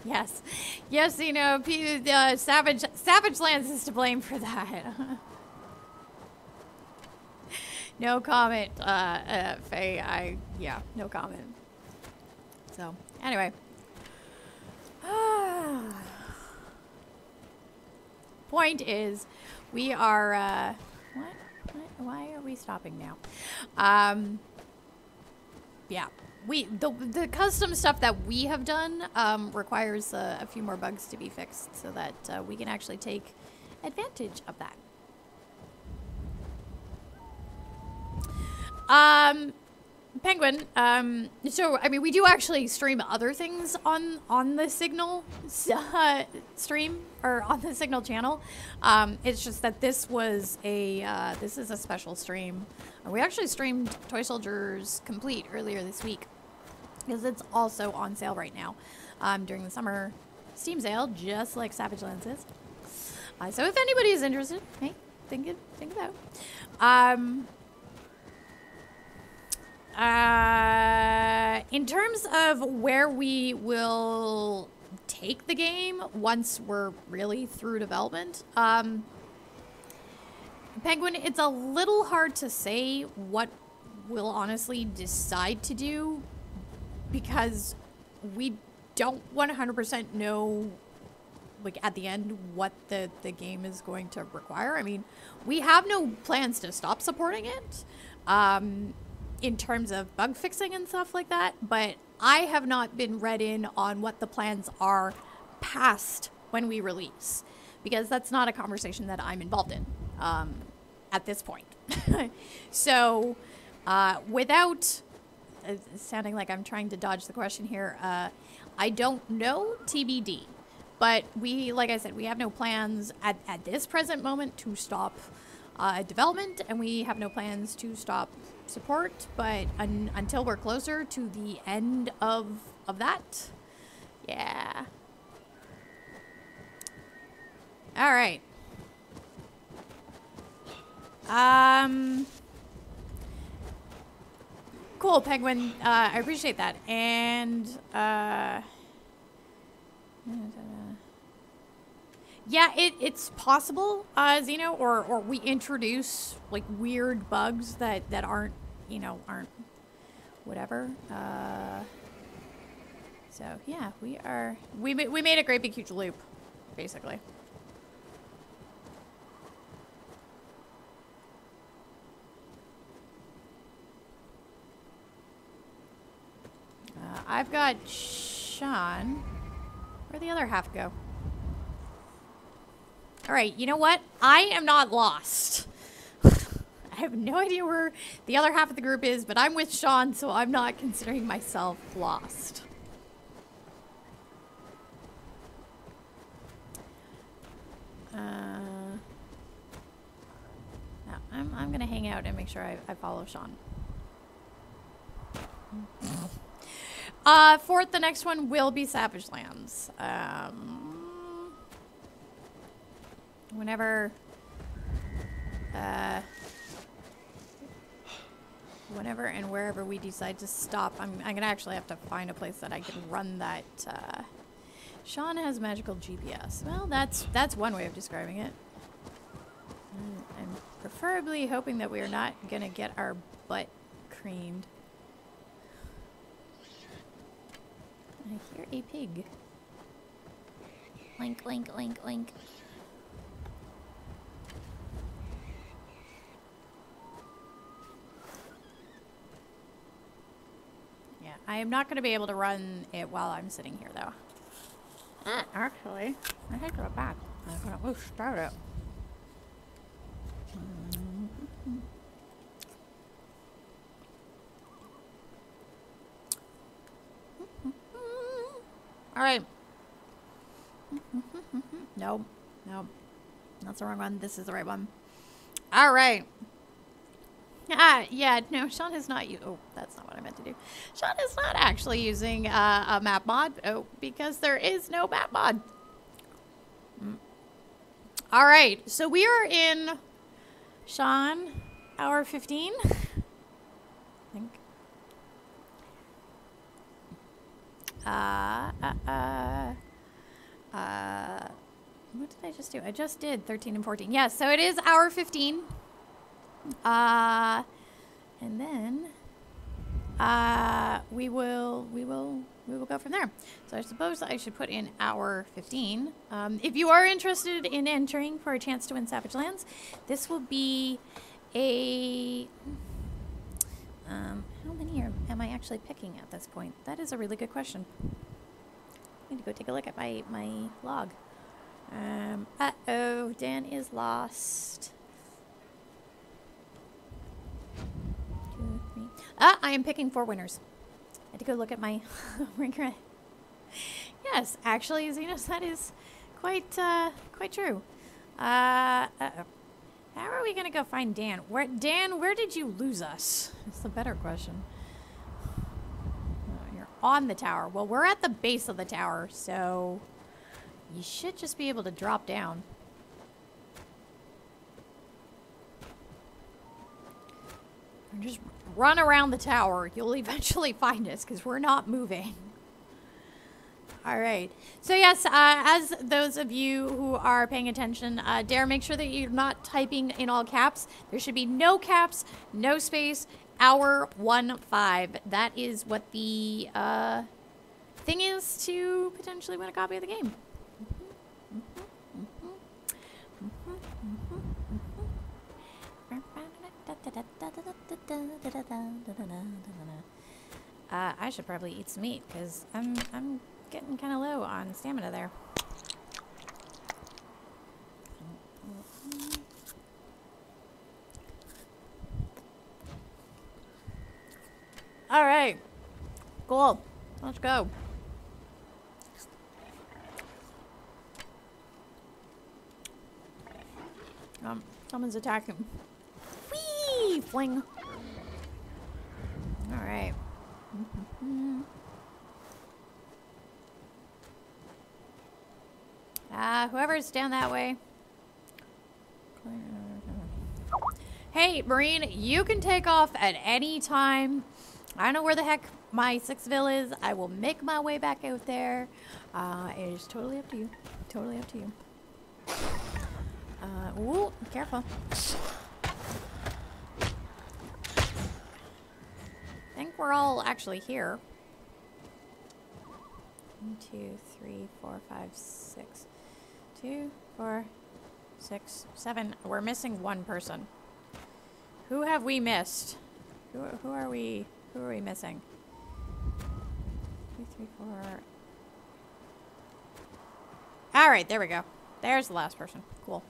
yes, you know, Savage Lands is to blame for that. No comment, Faye. Yeah, no comment. So, anyway. point is, we are, why are we stopping now? Yeah, the custom stuff that we have done requires a few more bugs to be fixed so that we can actually take advantage of that. Penguin, so, I mean, we do actually stream other things on the Signal stream, or on the Signal channel. It's just that this was this is a special stream. We actually streamed Toy Soldiers Complete earlier this week, because it's also on sale right now, during the summer Steam sale, just like Savage Lands is. So if anybody is interested, hey, think about it. In terms of where we will take the game once we're really through development, Penguin, it's a little hard to say what we'll honestly decide to do, because we don't 100% know, like, at the end what the game is going to require. I mean, we have no plans to stop supporting it. In terms of bug fixing and stuff like that, but I have not been read in on what the plans are past when we release, because that's not a conversation that I'm involved in at this point. So without sounding like I'm trying to dodge the question here, I don't know, TBD, but like I said, we have no plans at this present moment to stop development, and we have no plans to stop support, but until we're closer to the end of that. Yeah. All right. Cool, Penguin. I appreciate that. And yeah, it's possible, Xeno, or we introduce like weird bugs that aren't, aren't whatever. So yeah, we made a great big huge loop, basically. I've got Sean. Where'd the other half go? All right, you know what? I am not lost. I have no idea where the other half of the group is, but I'm with Sean, so I'm not considering myself lost. No, I'm gonna hang out and make sure I follow Sean. Fourth, the next one will be Savage Lands. Whenever and wherever we decide to stop, I'm gonna actually have to find a place that I can run that. Sean has magical GPS. Well, that's one way of describing it. I'm preferably hoping that we are not gonna get our butt creamed. I hear a pig. Link, link, link, link. Yeah, I am not going to be able to run it while I'm sitting here, though. Actually, I take it back. I'm going to start it. All right. Nope. Nope. That's the wrong one. This is the right one. All right. Yeah, no, Sean is not oh, that's not what I meant to do. Sean is not actually using a map mod. Oh, because there is no map mod. All right. So we are in, Sean, hour 15. I think. What did I just do? I just did 13 and 14. Yes, so it is hour 15. And then we will we will go from there. So I suppose I should put in hour 15. If you are interested in entering for a chance to win Savage Lands, this will be a... how many am I actually picking at this point? That is a really good question. I need to go take a look at my log. Uh-oh, Dan is lost. 2, 3. I am picking 4 winners. I had to go look at my ringer. Yes, actually, Xenos, that is quite true. Uh-oh. How are we gonna go find Dan? Dan, where did you lose us? That's the better question. Oh, you're on the tower. Well, we're at the base of the tower, so you should just be able to drop down. And just run around the tower. You'll eventually find us because we're not moving. All right. So yes, as those of you who are paying attention, dare make sure that you're not typing in all caps. There should be no caps, no space, hour 15. That is what the thing is to potentially win a copy of the game. I should probably eat some meat because I'm getting kind of low on stamina there. All right, cool. Let's go. Someone's attacking. Whee! Fling. All right. Whoever's down that way. Hey, Marine, you can take off at any time. I don't know where the heck my 6th is. I will make my way back out there. It is totally up to you. Totally up to you. Ooh, careful. I think we're all actually here. 1, 2, 3, 4, 5, 6. 2, 4, 6, 7. We're missing 1 person. Who have we missed? Who are we missing? 2, 3, 4. All right, there we go. There's the last person. Cool.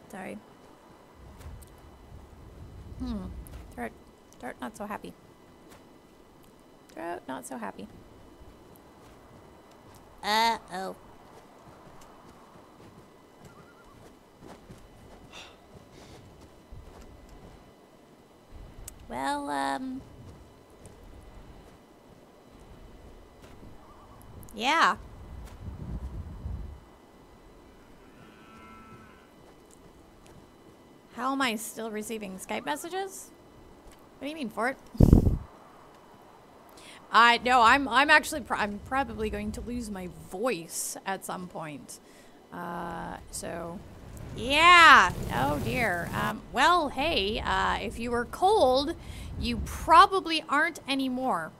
Sorry. Throat not so happy. Throat not so happy. Uh-oh. Well, yeah. How am I still receiving Skype messages? What do you mean, Fort? No, I'm actually I'm probably going to lose my voice at some point. So yeah. Oh dear. Well, hey, if you were cold, you probably aren't anymore.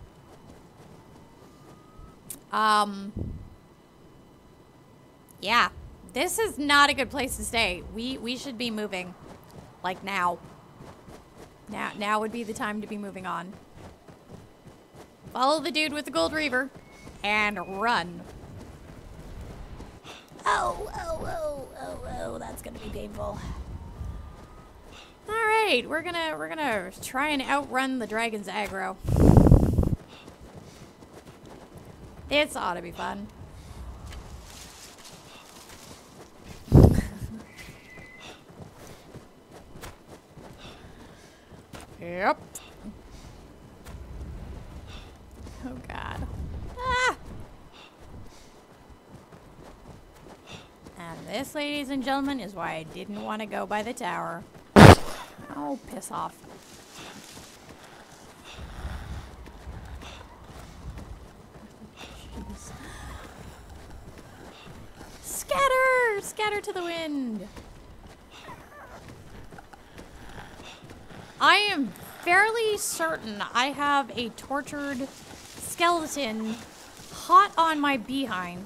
Yeah. This is not a good place to stay. We should be moving. Like now. Now would be the time to be moving on. Follow the dude with the gold reaver and run. Oh, that's gonna be painful. All right, we're gonna try and outrun the dragon's aggro. This ought to be fun. Yep. Oh God. Ah! And this, ladies and gentlemen, is why I didn't want to go by the tower. Oh, piss off. Jeez. Scatter! Scatter to the wind. I am fairly certain I have a tortured skeleton hot on my behind.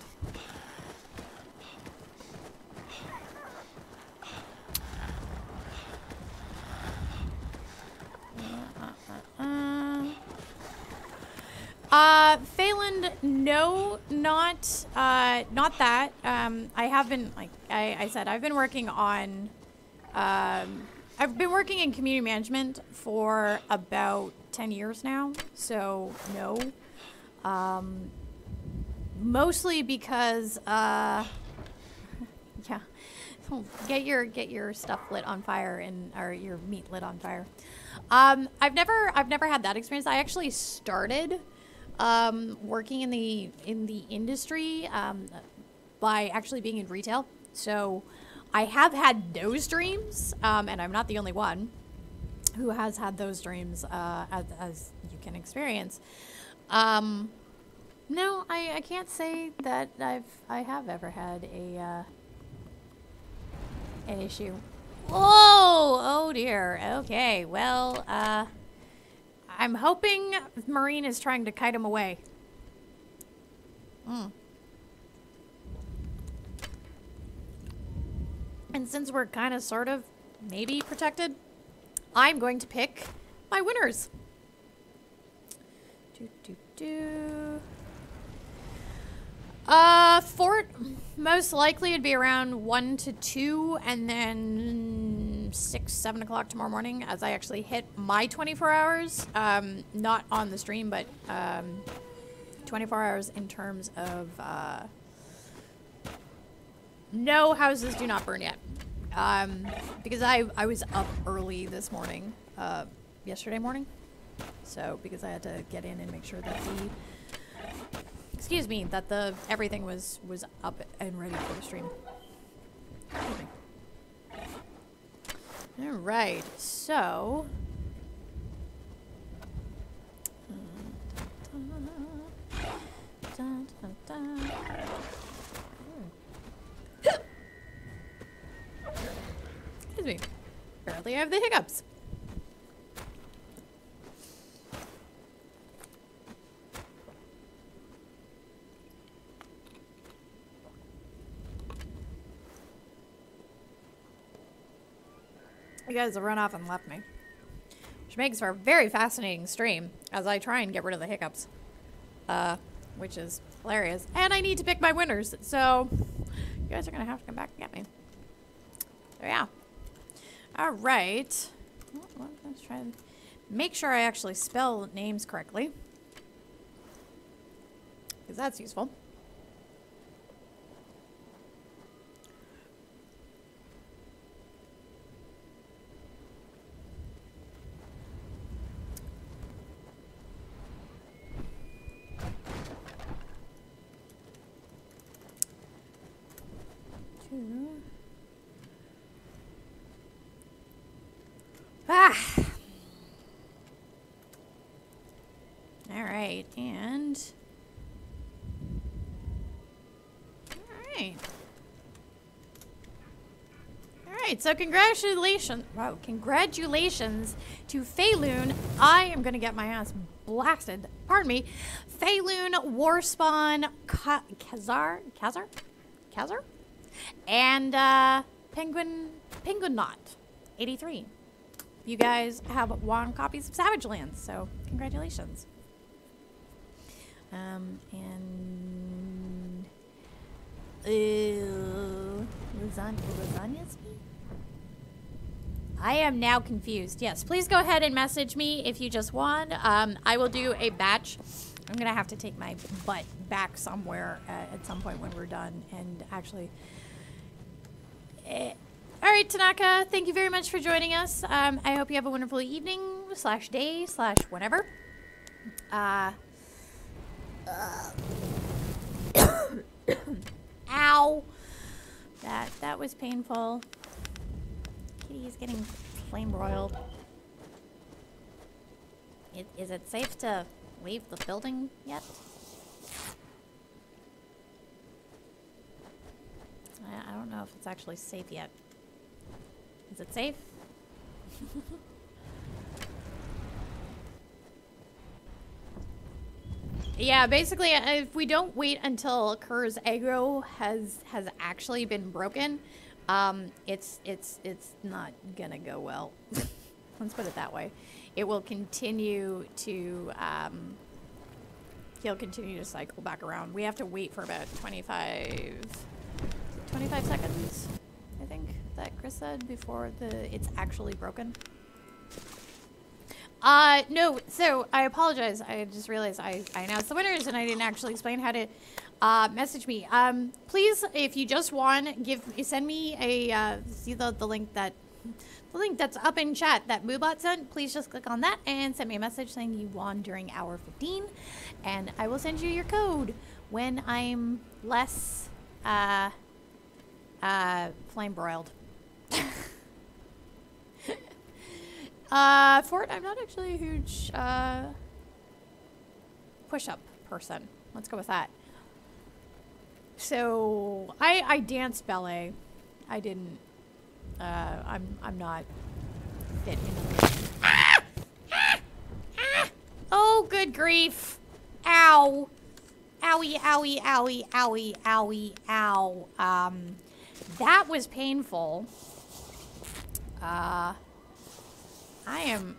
Phelan, no, not that. I have been, like I said, I've been working on, I've been working in community management for about 10 years now, so no. Mostly because, yeah, get your stuff lit on fire or your meat lit on fire. I've never had that experience. I actually started working in the industry by actually being in retail. So I have had those dreams, and I'm not the only one who has had those dreams, as you can experience. No, I can't say that I have ever had an issue. Whoa! Oh dear. Okay, well, I'm hoping Marine is trying to kite him away. And since we're kind of, sort of, maybe protected, I'm going to pick my winners. Fort, most likely it'd be around 1 to 2, and then 6, 7 o'clock tomorrow morning as I actually hit my 24 hours. Not on the stream, but 24 hours in terms of no houses do not burn yet. Because I was up early this morning, yesterday morning. So because I had to get in and make sure that that everything was up and ready for the stream. All right, so excuse me. Apparently I have the hiccups. You guys have run off and left me. Which makes for a very fascinating stream as I try and get rid of the hiccups. Which is hilarious. And I need to pick my winners, so you guys are gonna have to come back and get me. So yeah. Alright. Well, let's try and make sure I actually spell names correctly. Because that's useful. Alright, and Alright, so congratulations to Phelan. I am gonna get my ass blasted. Pardon me. Phelan, Warspawn, Kazar? And Penguin Knot 83. You guys have won copies of Savage Lands, so congratulations. And lasagna's me? I am now confused. Yes, please go ahead and message me if you just won. I will do a batch. I'm gonna have to take my butt back somewhere at some point when we're done and actually. All right, Tanaka, thank you very much for joining us. I hope you have a wonderful evening / day / whatever. Ow. That was painful. Kitty is getting flame broiled. Is it safe to leave the building yet? I don't know if it's actually safe yet. Is it safe? Yeah, basically, if we don't wait until Kerr's aggro has actually been broken, it's not gonna go well. Let's put it that way. It will continue to he'll continue to cycle back around. We have to wait for about 25 seconds, I think that Chris said, before it's actually broken. No, so I apologize. I just realized I announced the winners and I didn't actually explain how to message me. Please, if you just won, send me a see the link that's up in chat that Moobot sent. Please just click on that and send me a message saying you won during hour 15, and I will send you your code when I'm less flame broiled. Fort, I'm not actually a huge push-up person. Let's go with that. So I danced ballet. I didn't. I'm not fit in. Oh, good grief! Ow! Owie! Owie! Owie! Owie! Owie! Ow! That was painful. I am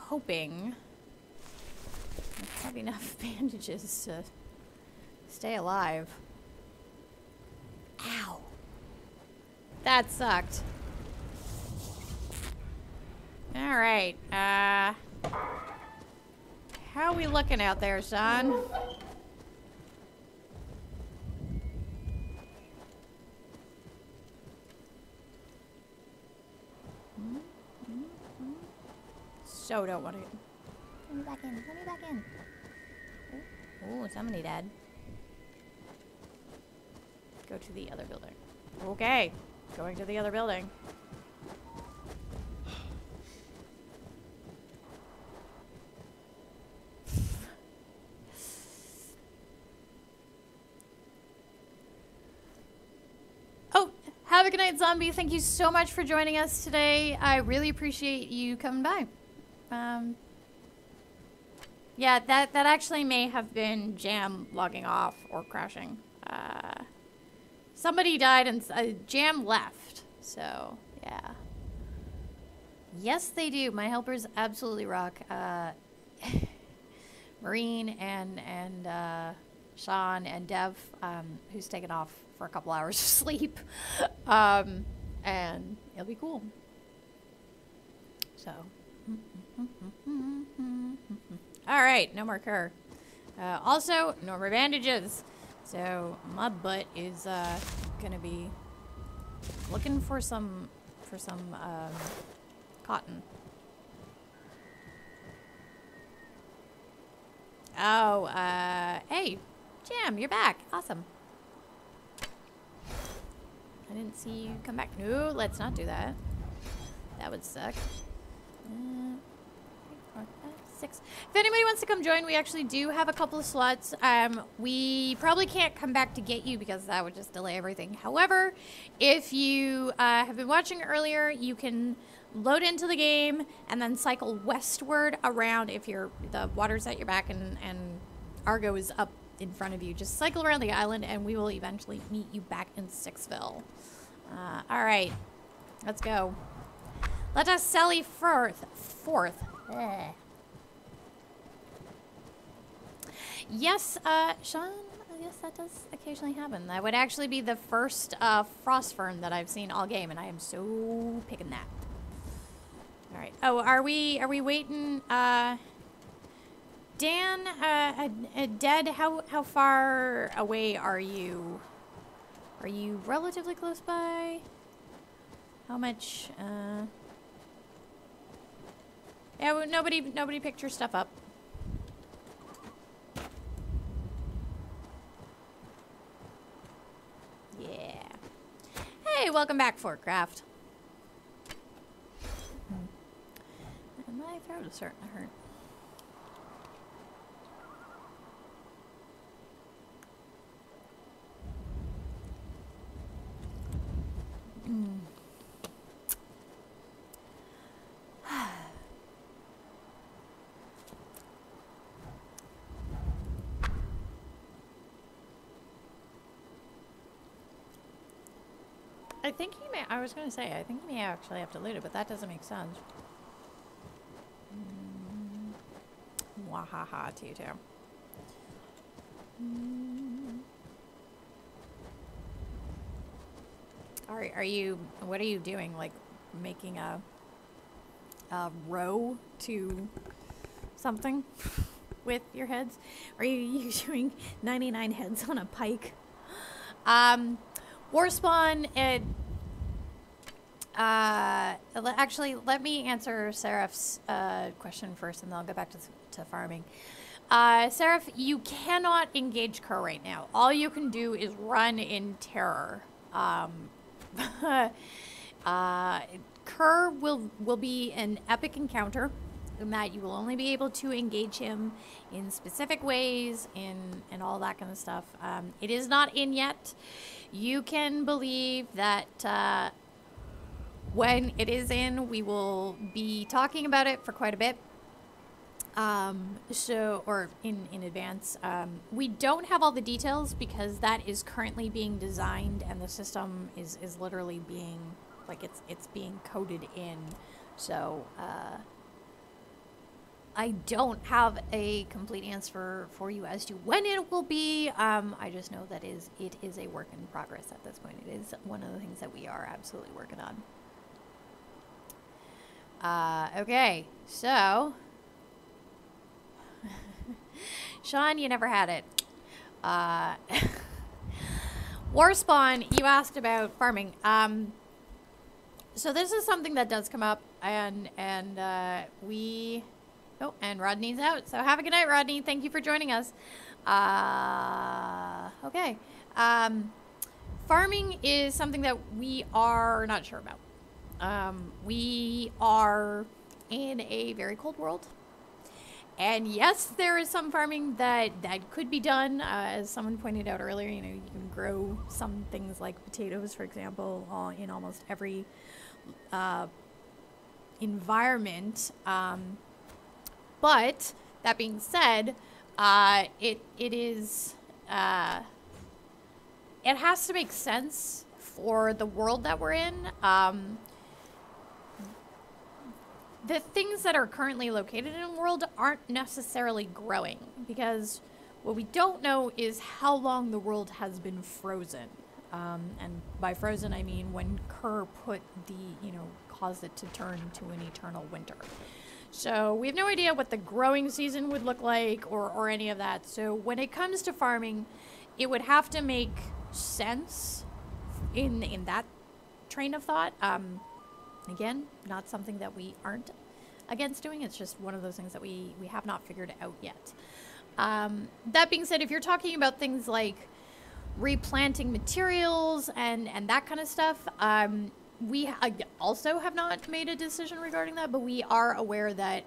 hoping I have enough bandages to stay alive. Ow. That sucked. Alright, how are we looking out there, son? So don't want to. Let me back in. Let me back in. Oh, somebody dead. Go to the other building. Okay, going to the other building. Oh, have a good night, zombie. Thank you so much for joining us today. I really appreciate you coming by. Yeah, that actually may have been Jam logging off or crashing. Somebody died and Jam left. So, yeah. Yes, they do. My helpers absolutely rock. Marine and Sean and Dev, who's taken off for a couple hours of sleep. And it'll be cool. So. All right, no more Kerr. Also, no more bandages. So my butt is gonna be looking for some cotton. Oh, hey, Jam, you're back. Awesome. I didn't see you come back. No, let's not do that. That would suck. 6. If anybody wants to come join, we actually do have a couple of slots. We probably can't come back to get you because that would just delay everything. However, if you have been watching earlier, you can load into the game and then cycle westward around if the water's at your back and Argo is up in front of you. Just cycle around the island and we will eventually meet you back in Sixville. All right, let's go. Let us sally forth. Ugh. Yes, Sean, yes, that does occasionally happen. That would actually be the first Frostfern that I've seen all game, and I am so picking that. All right. Oh, are we waiting? Dan, Dead, how far away are you? Are you relatively close by? How much? Yeah, well, nobody picked your stuff up. Yeah. Hey, welcome back, Fortcraft. My throat is starting to hurt. I think he may. I was going to say, I think he may actually have to loot it, but that doesn't make sense. Wahaha, Tutu. Are you? What are you doing? Like making a row to something with your heads? Are you doing 99 heads on a pike? Warspawn, actually, let me answer Seraph's question first, and then I'll go back to farming. Seraph, you cannot engage Kerr right now. All you can do is run in terror. Kerr will be an epic encounter in that you will only be able to engage him in specific ways and all that kind of stuff. It is not in yet. You can believe that when it is in, we will be talking about it for quite a bit. Or in advance. We don't have all the details because that is currently being designed and the system is literally being, like, it's being coded in. So, I don't have a complete answer for you as to when it will be. I just know that it is a work in progress at this point. It is one of the things that we are absolutely working on. Okay, so... Sean, you never had it. Warspawn, you asked about farming. So this is something that does come up, and we... Oh, and Rodney's out. So have a good night, Rodney. Thank you for joining us. Okay. Farming is something that we are not sure about. We are in a very cold world. And yes, there is some farming that could be done. As someone pointed out earlier, you know, you can grow some things like potatoes, for example, in almost every environment. But that being said, it has to make sense for the world that we're in. The things that are currently located in the world aren't necessarily growing because what we don't know is how long the world has been frozen. And by frozen, I mean when Kerr put caused it to turn to an eternal winter. So we have no idea what the growing season would look like or any of that. So when it comes to farming, it would have to make sense in that train of thought. Again, not something that we aren't against doing. It's just one of those things that we have not figured out yet. That being said, if you're talking about things like replanting materials and that kind of stuff, we also have not made a decision regarding that, but we are aware that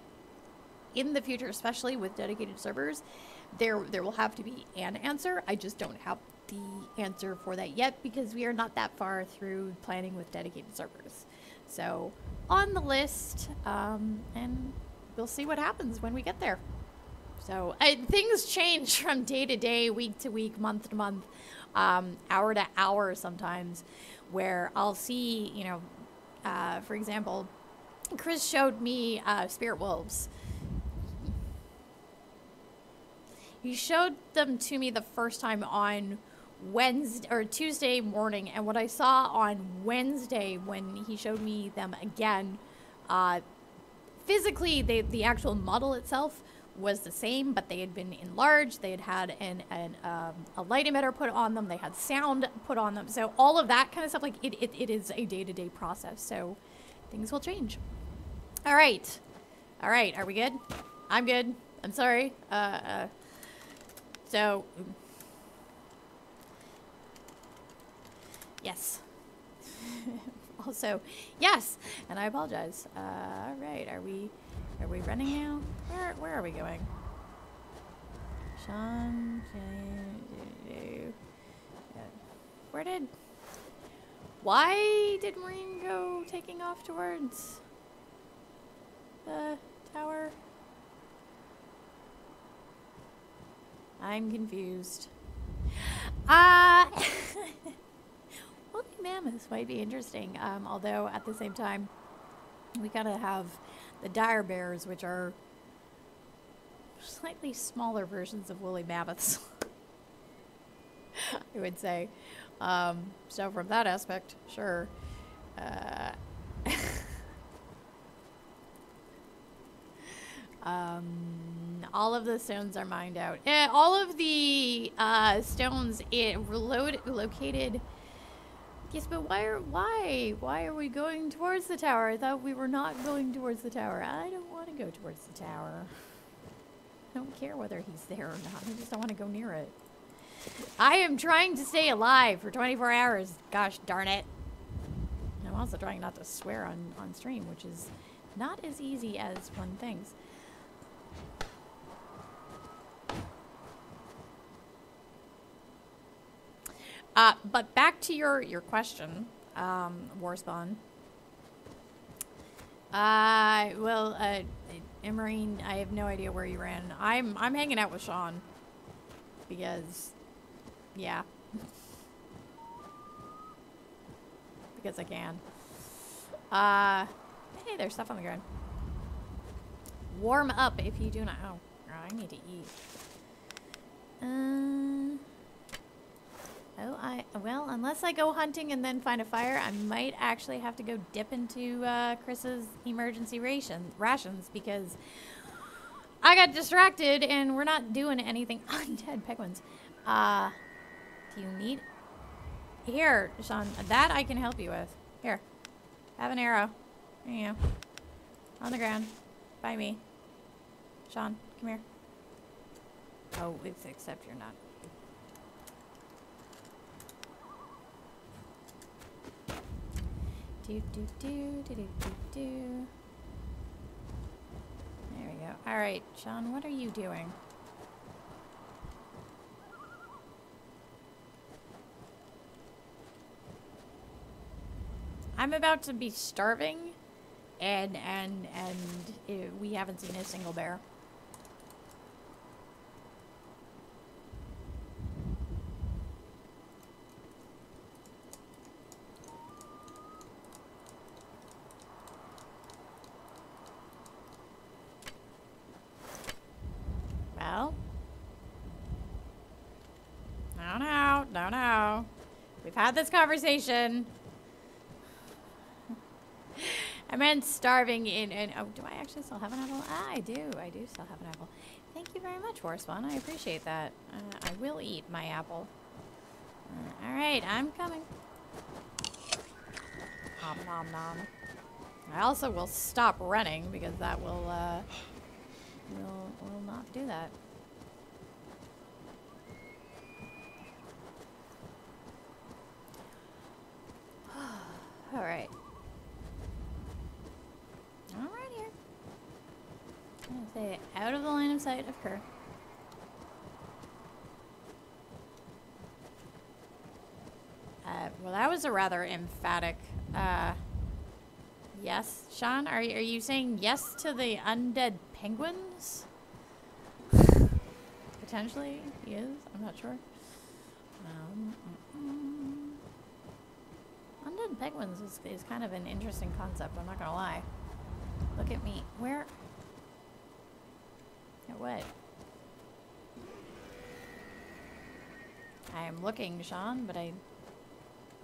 in the future, especially with dedicated servers, there will have to be an answer. I just don't have the answer for that yet because we are not that far through planning with dedicated servers. So on the list, and we'll see what happens when we get there. So things change from day to day, week to week, month to month, hour to hour sometimes, where I'll see, for example, Chris showed me Spirit Wolves. He showed them to me the first time on Wednesday or Tuesday morning, and what I saw on Wednesday when he showed me them again, physically the actual model itself was the same, but they had been enlarged. They had a light emitter put on them. They had sound put on them. So all of that kind of stuff, like it is a day-to-day process. So things will change. All right. Are we good? I'm good. I'm sorry. So yes. Also, yes, and I apologize. All right, are we running now? Where are we going? Sean, why did Marine go taking off towards the tower? I'm confused. Woolly Mammoth. This might be interesting. Although at the same time, we gotta have the dire bears, which are slightly smaller versions of woolly mammoths. I would say. So from that aspect, sure. All of the stones are mined out. All of the stones located. Yes, but why are we going towards the tower? I thought we were not going towards the tower. I don't want to go towards the tower. I don't care whether he's there or not. I just don't want to go near it. I am trying to stay alive for 24 hours. Gosh darn it. I'm also trying not to swear on stream, which is not as easy as one thinks. But back to your question, Warspawn. Well, Emerine, I have no idea where you ran. I'm hanging out with Sean because, yeah, because I can. Hey, there's stuff on the ground. Warm up if you do not. Oh, I need to eat. Well, unless I go hunting and then find a fire, I might actually have to go dip into Chris's emergency rations because I got distracted and we're not doing anything. Undead penguins. Do you need? Here, Sean, that I can help you with. Here, have an arrow. There you go. On the ground, by me. Sean, come here. Oh, except you're not. Do. There we go. All right, Sean, what are you doing? I'm about to be starving, and we haven't seen a single bear. Well, no. We've had this conversation. I meant starving in, oh, do I actually still have an apple? Ah, I do still have an apple. Thank you very much, Warspawn. I appreciate that. I will eat my apple. All right, I'm coming. Nom nom nom. I also will stop running because that will not do that. All right. All right here. I'm gonna say out of the line of sight of her. Well, that was a rather emphatic, yes. Sean, are you saying yes to the undead penguins? Potentially, he is. I'm not sure. Undead penguins is kind of an interesting concept. I'm not gonna lie. Look at me. Where? At what? I am looking, Sean, but I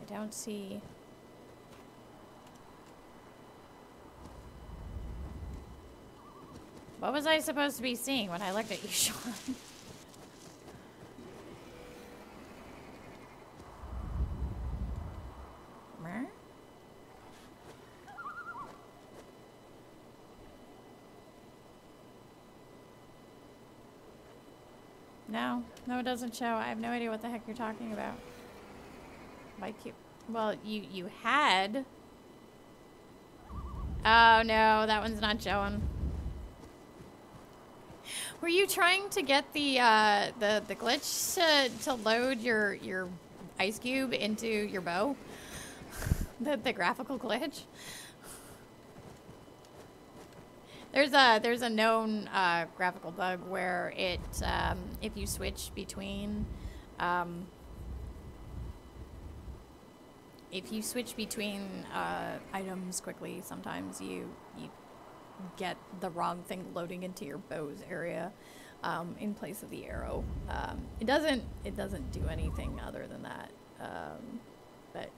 don't see. What was I supposed to be seeing when I looked at you, Sean? No, it doesn't show. I have no idea what the heck you're talking about. Well, you had. Oh no, that one's not showing. Were you trying to get the glitch to load your ice cube into your bow? the graphical glitch? There's a known graphical bug where it if you if you switch between items quickly, sometimes you get the wrong thing loading into your bow's area in place of the arrow. It doesn't do anything other than that. But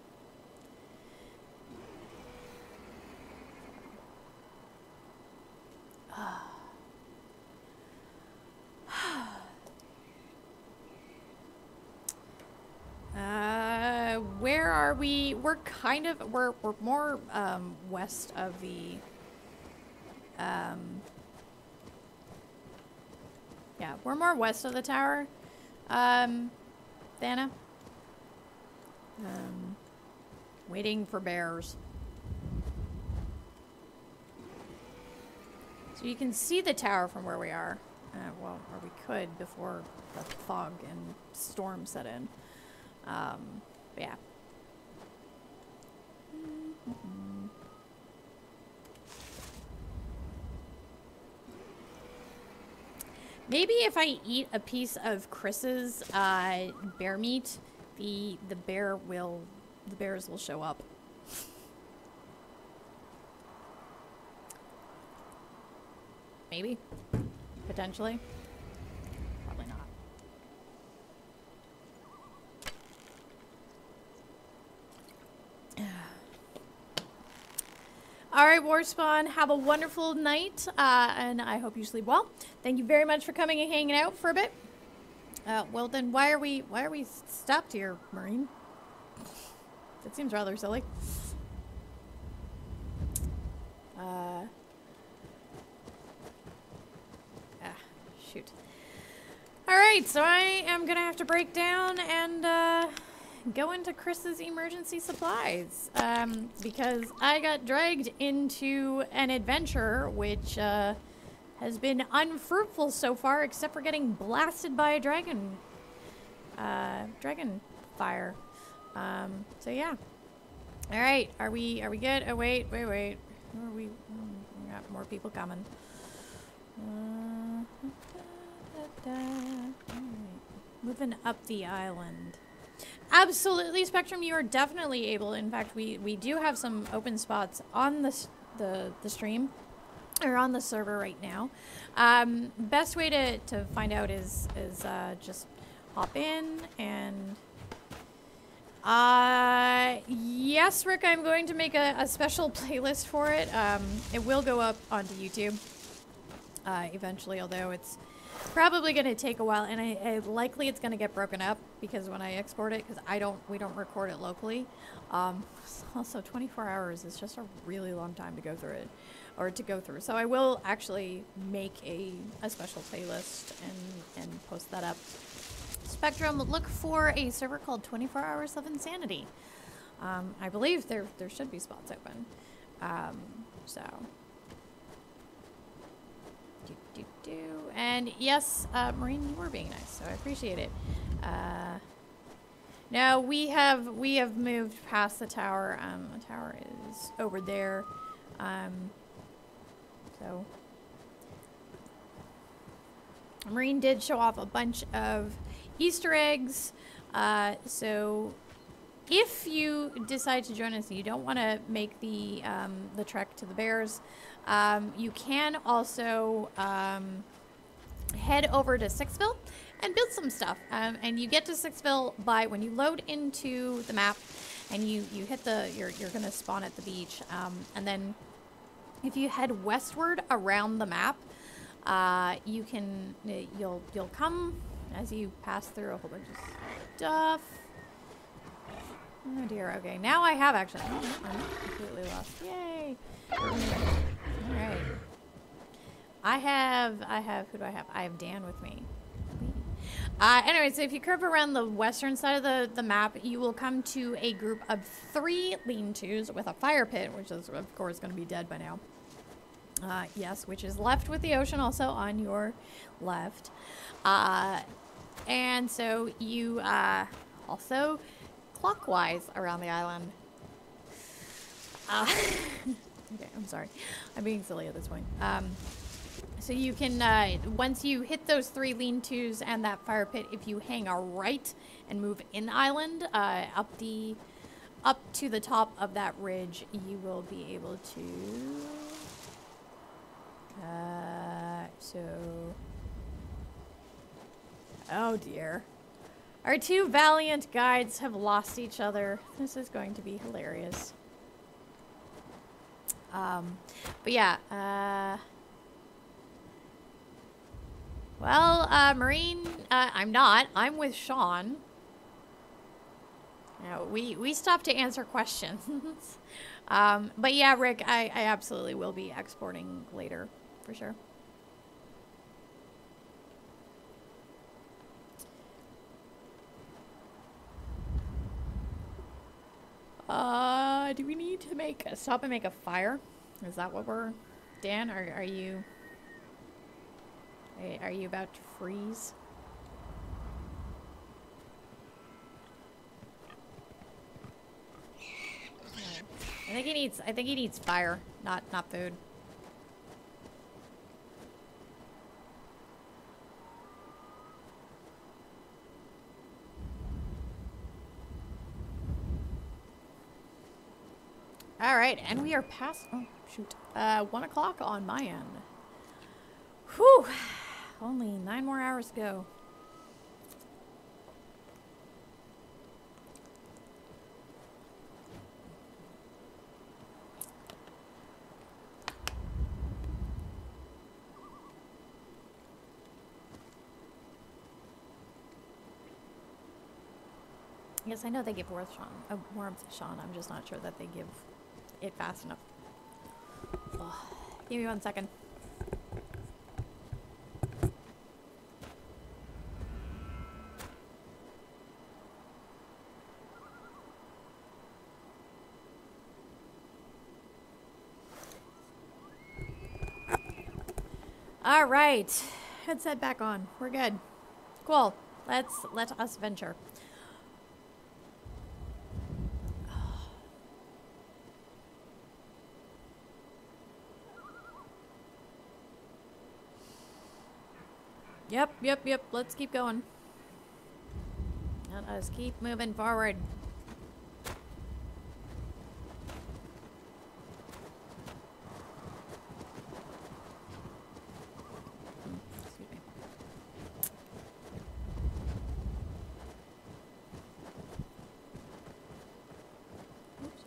where are we? We're kind of we're more west of the yeah, we're more west of the tower. Thana. Waiting for bears. So you can see the tower from where we are. Well, or we could before the fog and storm set in. But yeah. Maybe if I eat a piece of Chris's bear meat, the bears will show up. Maybe. Potentially. Probably not. All right, Warspawn, have a wonderful night, and I hope you sleep well. Thank you very much for coming and hanging out for a bit. Well then, why are we stopped here, Marine? That seems rather silly. Shoot. All right, so I am gonna have to break down and go into Chris's emergency supplies because I got dragged into an adventure which has been unfruitful so far, except for getting blasted by a dragon fire. So yeah. All right, are we good? Oh wait. Who are we? We got more people coming. Moving up the island. Absolutely, Spectrum, you are definitely able. In fact, we do have some open spots on the stream, or on the server right now. Best way to find out is just hop in and yes, Rick, I'm going to make a special playlist for it. It will go up onto YouTube eventually, although it's probably going to take a while, and I likely it's going to get broken up because when I export it, because we don't record it locally. Also 24 hours is just a really long time to go through it, or to go through. So I will actually make a special playlist and post that up. Spectrum, look for a server called 24 Hours of Insanity. I believe there should be spots open. So. And yes, Marine, you were being nice, so I appreciate it. Now we have moved past the tower. The tower is over there. So Marine did show off a bunch of Easter eggs. So if you decide to join us and you don't want to make the trek to the bears, you can also head over to Sixville and build some stuff. And you get to Sixville by when you load into the map and you hit you're going to spawn at the beach. And then if you head westward around the map, you'll come as you pass through a whole bunch of stuff. Oh dear, okay, now I have actually, I'm completely lost, yay. Alright. I have, who do I have? I have Dan with me. Anyway, so if you curve around the western side of the map, you will come to a group of 3 lean-tos with a fire pit, which is, of course, going to be dead by now. Yes, which is left with the ocean also on your left. And so you also clockwise around the island. Okay, I'm sorry. I'm being silly at this point. So you can, once you hit those 3 lean-tos and that fire pit, if you hang a right and move in the island, up the up to the top of that ridge, you will be able to... Oh dear. Our two valiant guides have lost each other. This is going to be hilarious. But yeah, Marine, I'm not. I'm with Sean. No, we stopped to answer questions. But yeah, Rick, I absolutely will be exporting later, for sure. Do we need to stop and make a fire? Is that what we're... Dan, are you about to freeze? I think he needs fire, not food. All right, and we are past, oh shoot, 1 o'clock on my end. Whew, only 9 more hours to go. Yes, I know they give warmth, Sean. I'm just not sure that they give it fast enough. Oh, give me 1 second. All right, headset back on. We're good. Cool. Let us venture. Yep. Let's keep going. Let us keep moving forward. Excuse me. Oops.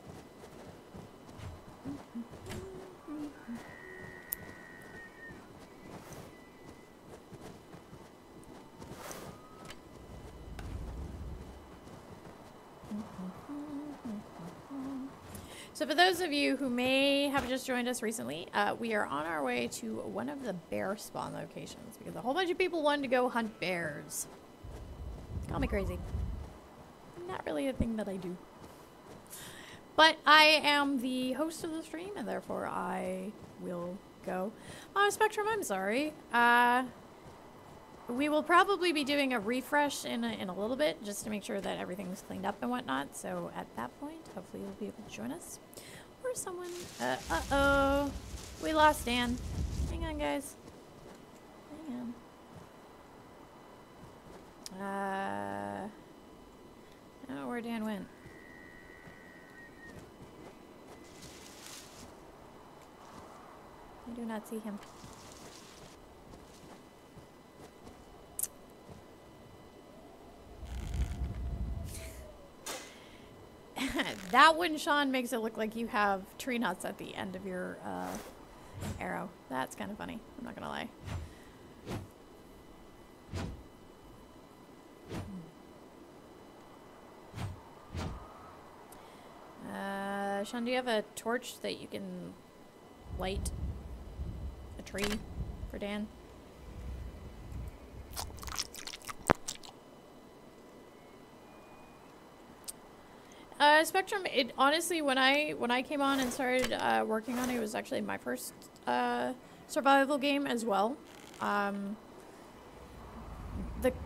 So for those of you who may have just joined us recently, we are on our way to one of the bear spawn locations because a whole bunch of people wanted to go hunt bears. Call me crazy. Not really a thing that I do. But I am the host of the stream and therefore I will go. Spectrum, I'm sorry. We will probably be doing a refresh in a little bit just to make sure that everything's cleaned up and whatnot. So at that point, hopefully you'll be able to join us. Or someone... uh-oh. We lost Dan. Hang on, guys. Hang on. I don't know where Dan went. I do not see him. That one, Sean, makes it look like you have tree nuts at the end of your arrow. That's kind of funny. I'm not gonna lie. Sean, do you have a torch that you can light a tree for Dan? Spectrum, it honestly, when I came on and started working on it, it was actually my first survival game as well. The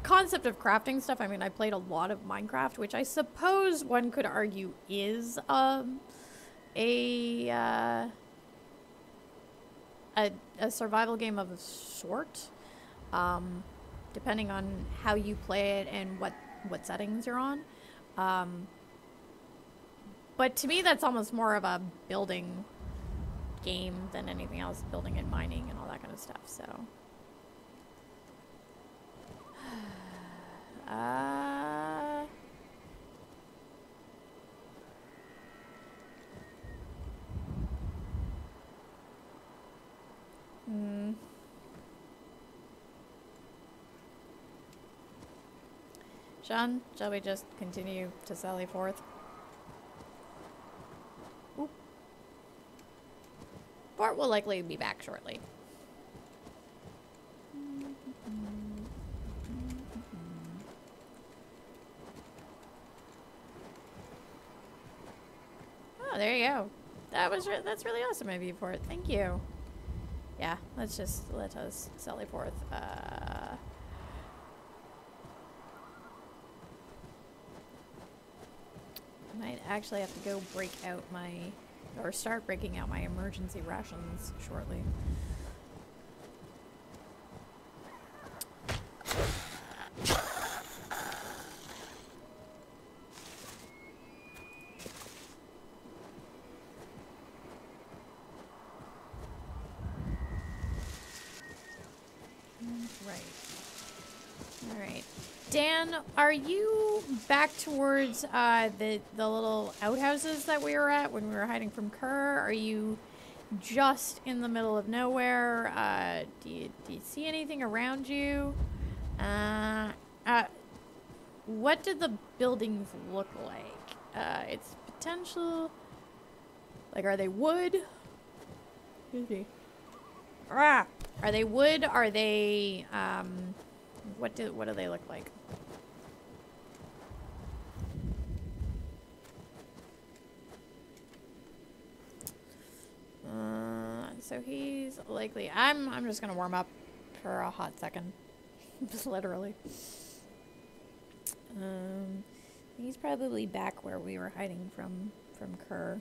concept of crafting stuff, I mean, I played a lot of Minecraft, which I suppose one could argue is a survival game of a sort, depending on how you play it and what settings you're on. But to me, that's almost more of a building game than anything else, building and mining and all that kind of stuff, so. Sean, shall we just continue to sally forth? Oop. Bart will likely be back shortly. Oh, there you go. That's really awesome of you for it. Thank you. Yeah, let us sally forth. Might actually have to go start breaking out my emergency rations shortly. Dan, are you back towards the little outhouses that we were at when we were hiding from Kerr? Are you just in the middle of nowhere? Do you see anything around you? What do the buildings look like? It's potential. Like, are they wood? Excuse me. Are they wood? Are they what do they look like? So he's likely. I'm just gonna warm up for a hot second, just literally. He's probably back where we were hiding from Kerr.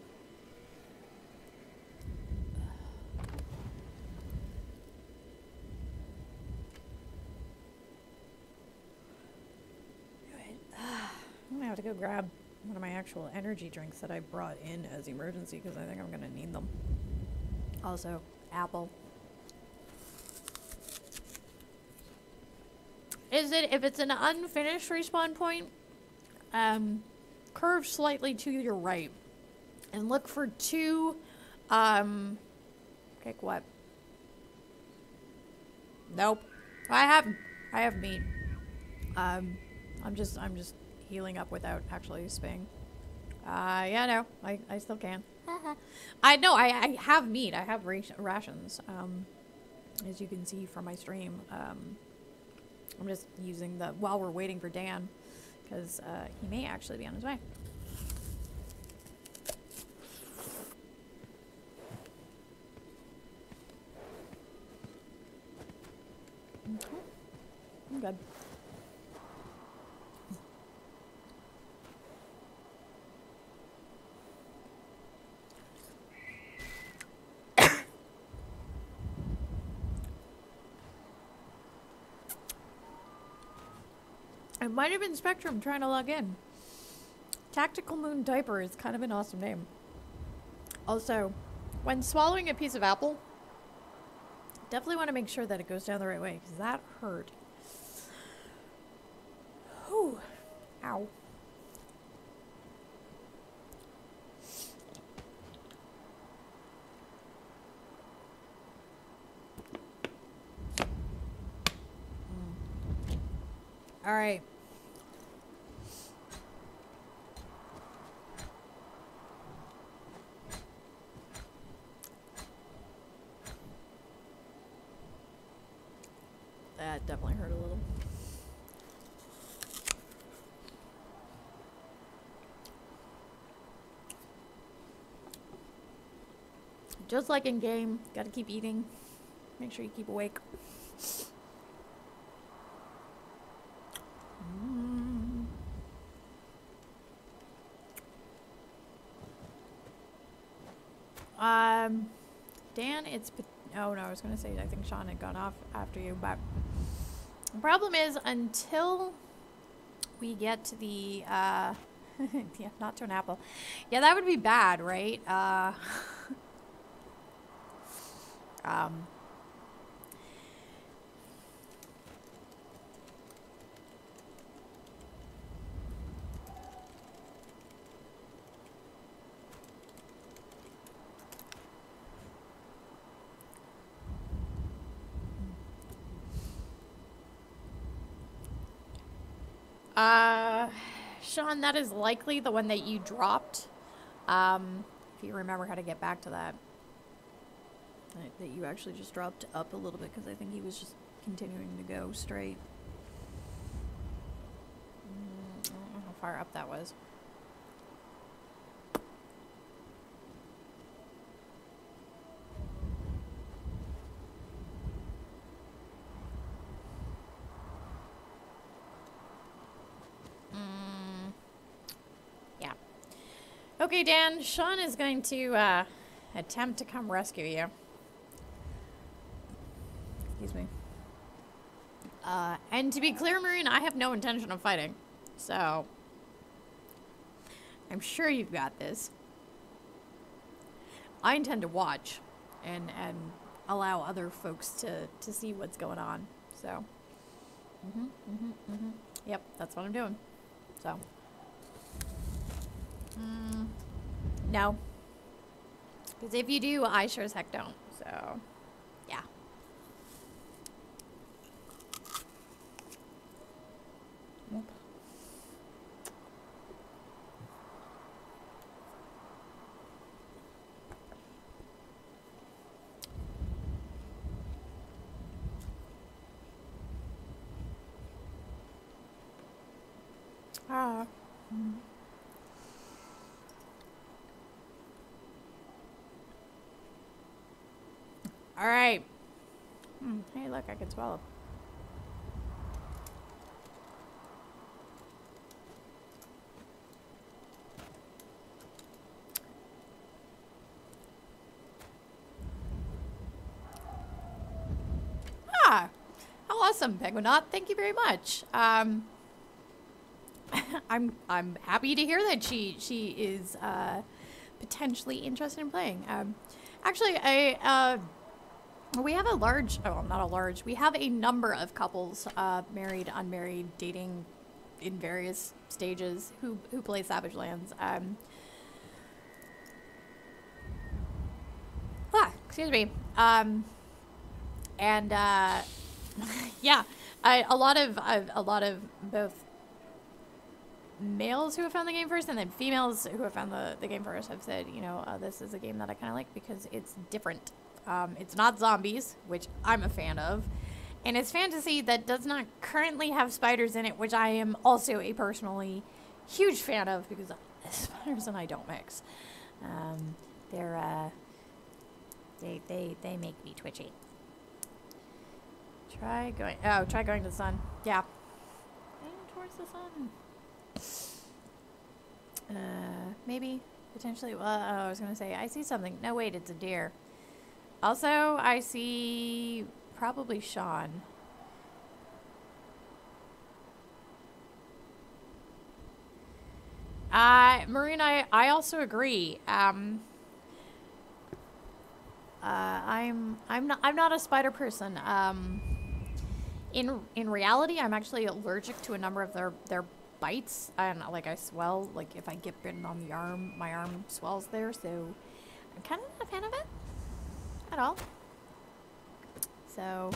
I'm gonna have to go grab one of my actual energy drinks that I brought in as emergency because I think I'm gonna need them. Also, apple. If it's an unfinished respawn point, curve slightly to your right and look for two, pick what? Nope. I have meat. I'm just healing up without actually spaying. Yeah, no, I still can. I have meat. I have rations. As you can see from my stream. I'm just using while we're waiting for Dan, because he may actually be on his way. I'm good. It might have been Spectrum trying to log in. Tactical Moon Diaper is kind of an awesome name. Also, when swallowing a piece of apple, definitely want to make sure that it goes down the right way, because that hurt. Whew. Ow. All right. That definitely hurt a little. Just like in game, gotta keep eating. Make sure you keep awake. Dan, oh no, I was gonna say I think Sean had gone off after you, but the problem is until we get to the Yeah, not to an apple. Yeah, that would be bad, right? Um, uh, Sean, that is likely the one that you dropped. If you remember how to get back to that. That you actually just dropped up a little bit because I think he was just continuing to go straight. I don't know how far up that was. Yeah. Okay, Dan. Sean is going to attempt to come rescue you. Excuse me. And to be clear, Marine, I have no intention of fighting. So, I'm sure you've got this. I intend to watch and allow other folks to see what's going on. So, yep, that's what I'm doing. So, no. Because if you do, I sure as heck don't. So, yeah. Nope. Ah. All right. Hey, look, I can swallow. Ah, how awesome, Penguinaut. Thank you very much. I'm happy to hear that she is potentially interested in playing. Actually, we have a large, oh, not a large, we have a number of couples, married, unmarried, dating in various stages who play Savage Lands. Excuse me. And yeah, a lot of both males who have found the game first and then females who have found the game first have said, you know, this is a game that I kind of like because it's different. It's not zombies, which I'm a fan of, and it's fantasy that does not currently have spiders in it, which I am also a personally huge fan of because spiders and I don't mix. They make me twitchy. Try going to the sun. Yeah. Aim towards the sun. Maybe, potentially. Well, I was gonna say, I see something. No, wait, it's a deer. Also, I see probably Sean. Marina, I also agree. I'm not a spider person. In reality, I'm actually allergic to a number of their bites, and like I swell. Like if I get bitten on the arm, my arm swells there. So I'm kind of not a fan of it at all. So.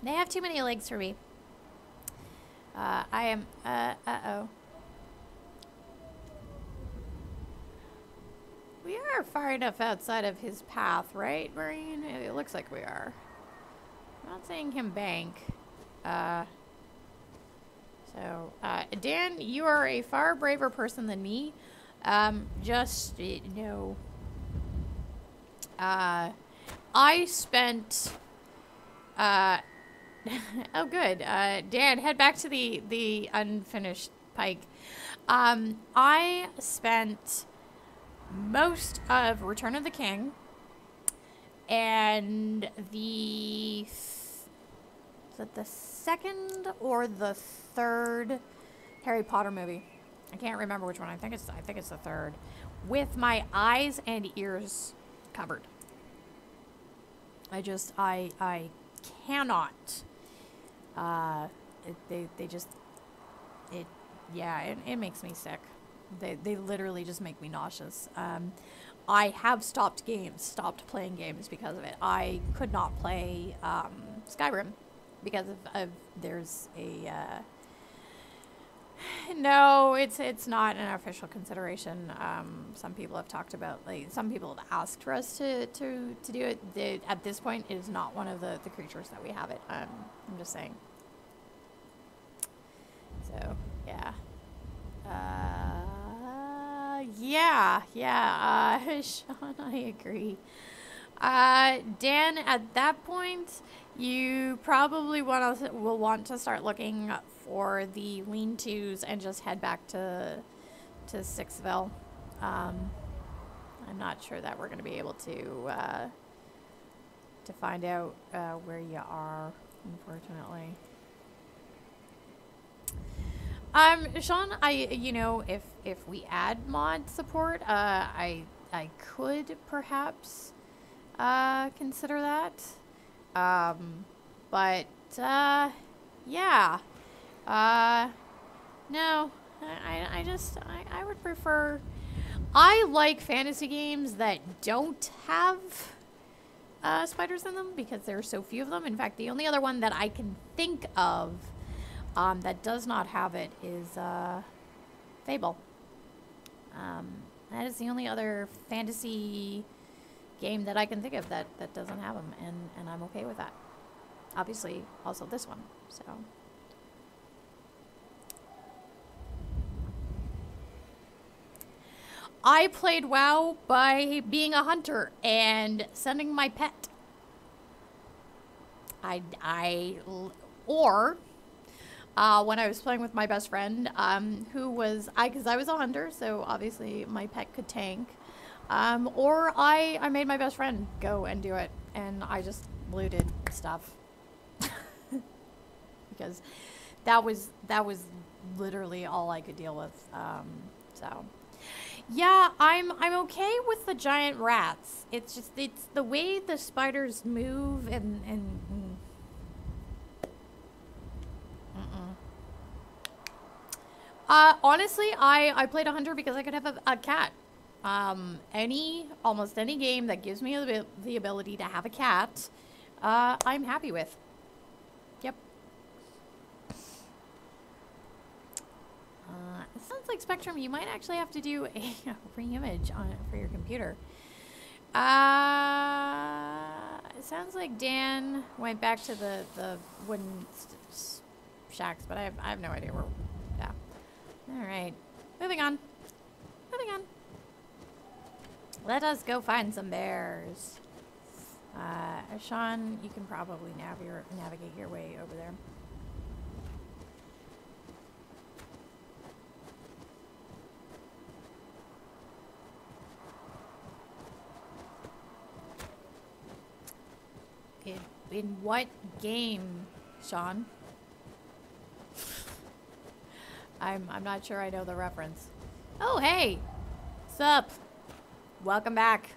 They have too many legs for me. I am, uh-oh. We are far enough outside of his path, right, Marine? It looks like we are. I'm not saying him bank. Dan, you are a far braver person than me. Just, you know, I spent, Oh, good. Dan, head back to the unfinished pike. I spent most of Return of the King and is it the second or the third Harry Potter movie? I can't remember which one. I think it's the third. With my eyes and ears covered. I cannot. It makes me sick. They literally just make me nauseous. I have stopped playing games because of it. I could not play Skyrim because of there's a no, it's not an official consideration. Some people have talked about, like, some people have asked for us to do it. At this point, it is not one of the creatures that we have it. I'm just saying. So, yeah. Sean, I agree. Dan, at that point, you probably will want to start looking for the lean-tos and just head back to Sixville. I'm not sure that we're going to be able to find out where you are, unfortunately. Sean, if we add mod support, I could perhaps consider that. But yeah. No, I would prefer. I like fantasy games that don't have spiders in them because there are so few of them. In fact, the only other one that I can think of that does not have it is Fable. That is the only other fantasy game that I can think of that doesn't have them, and I'm okay with that. Obviously, also this one, so. I played WoW by being a hunter and sending my pet. When I was playing with my best friend, because I was a hunter, so obviously my pet could tank. Or I made my best friend go and do it, and I just looted stuff. Because that was literally all I could deal with. So yeah, I'm okay with the giant rats. It's the way the spiders move and honestly, I played a hunter because I could have a cat. Almost any game that gives me the ability to have a cat, I'm happy with. Yep. It sounds like Spectrum, you might actually have to do a re-image on it for your computer. It sounds like Dan went back to the wooden shacks, but I have no idea where. Yeah. All right. Moving on. Let us go find some bears. Sean, you can probably navigate your way over there. In what game, Sean? I'm not sure I know the reference. Oh, hey! Sup? Welcome back.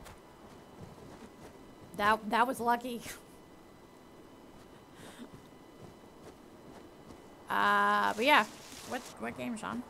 That was lucky. But yeah. What game, Sean?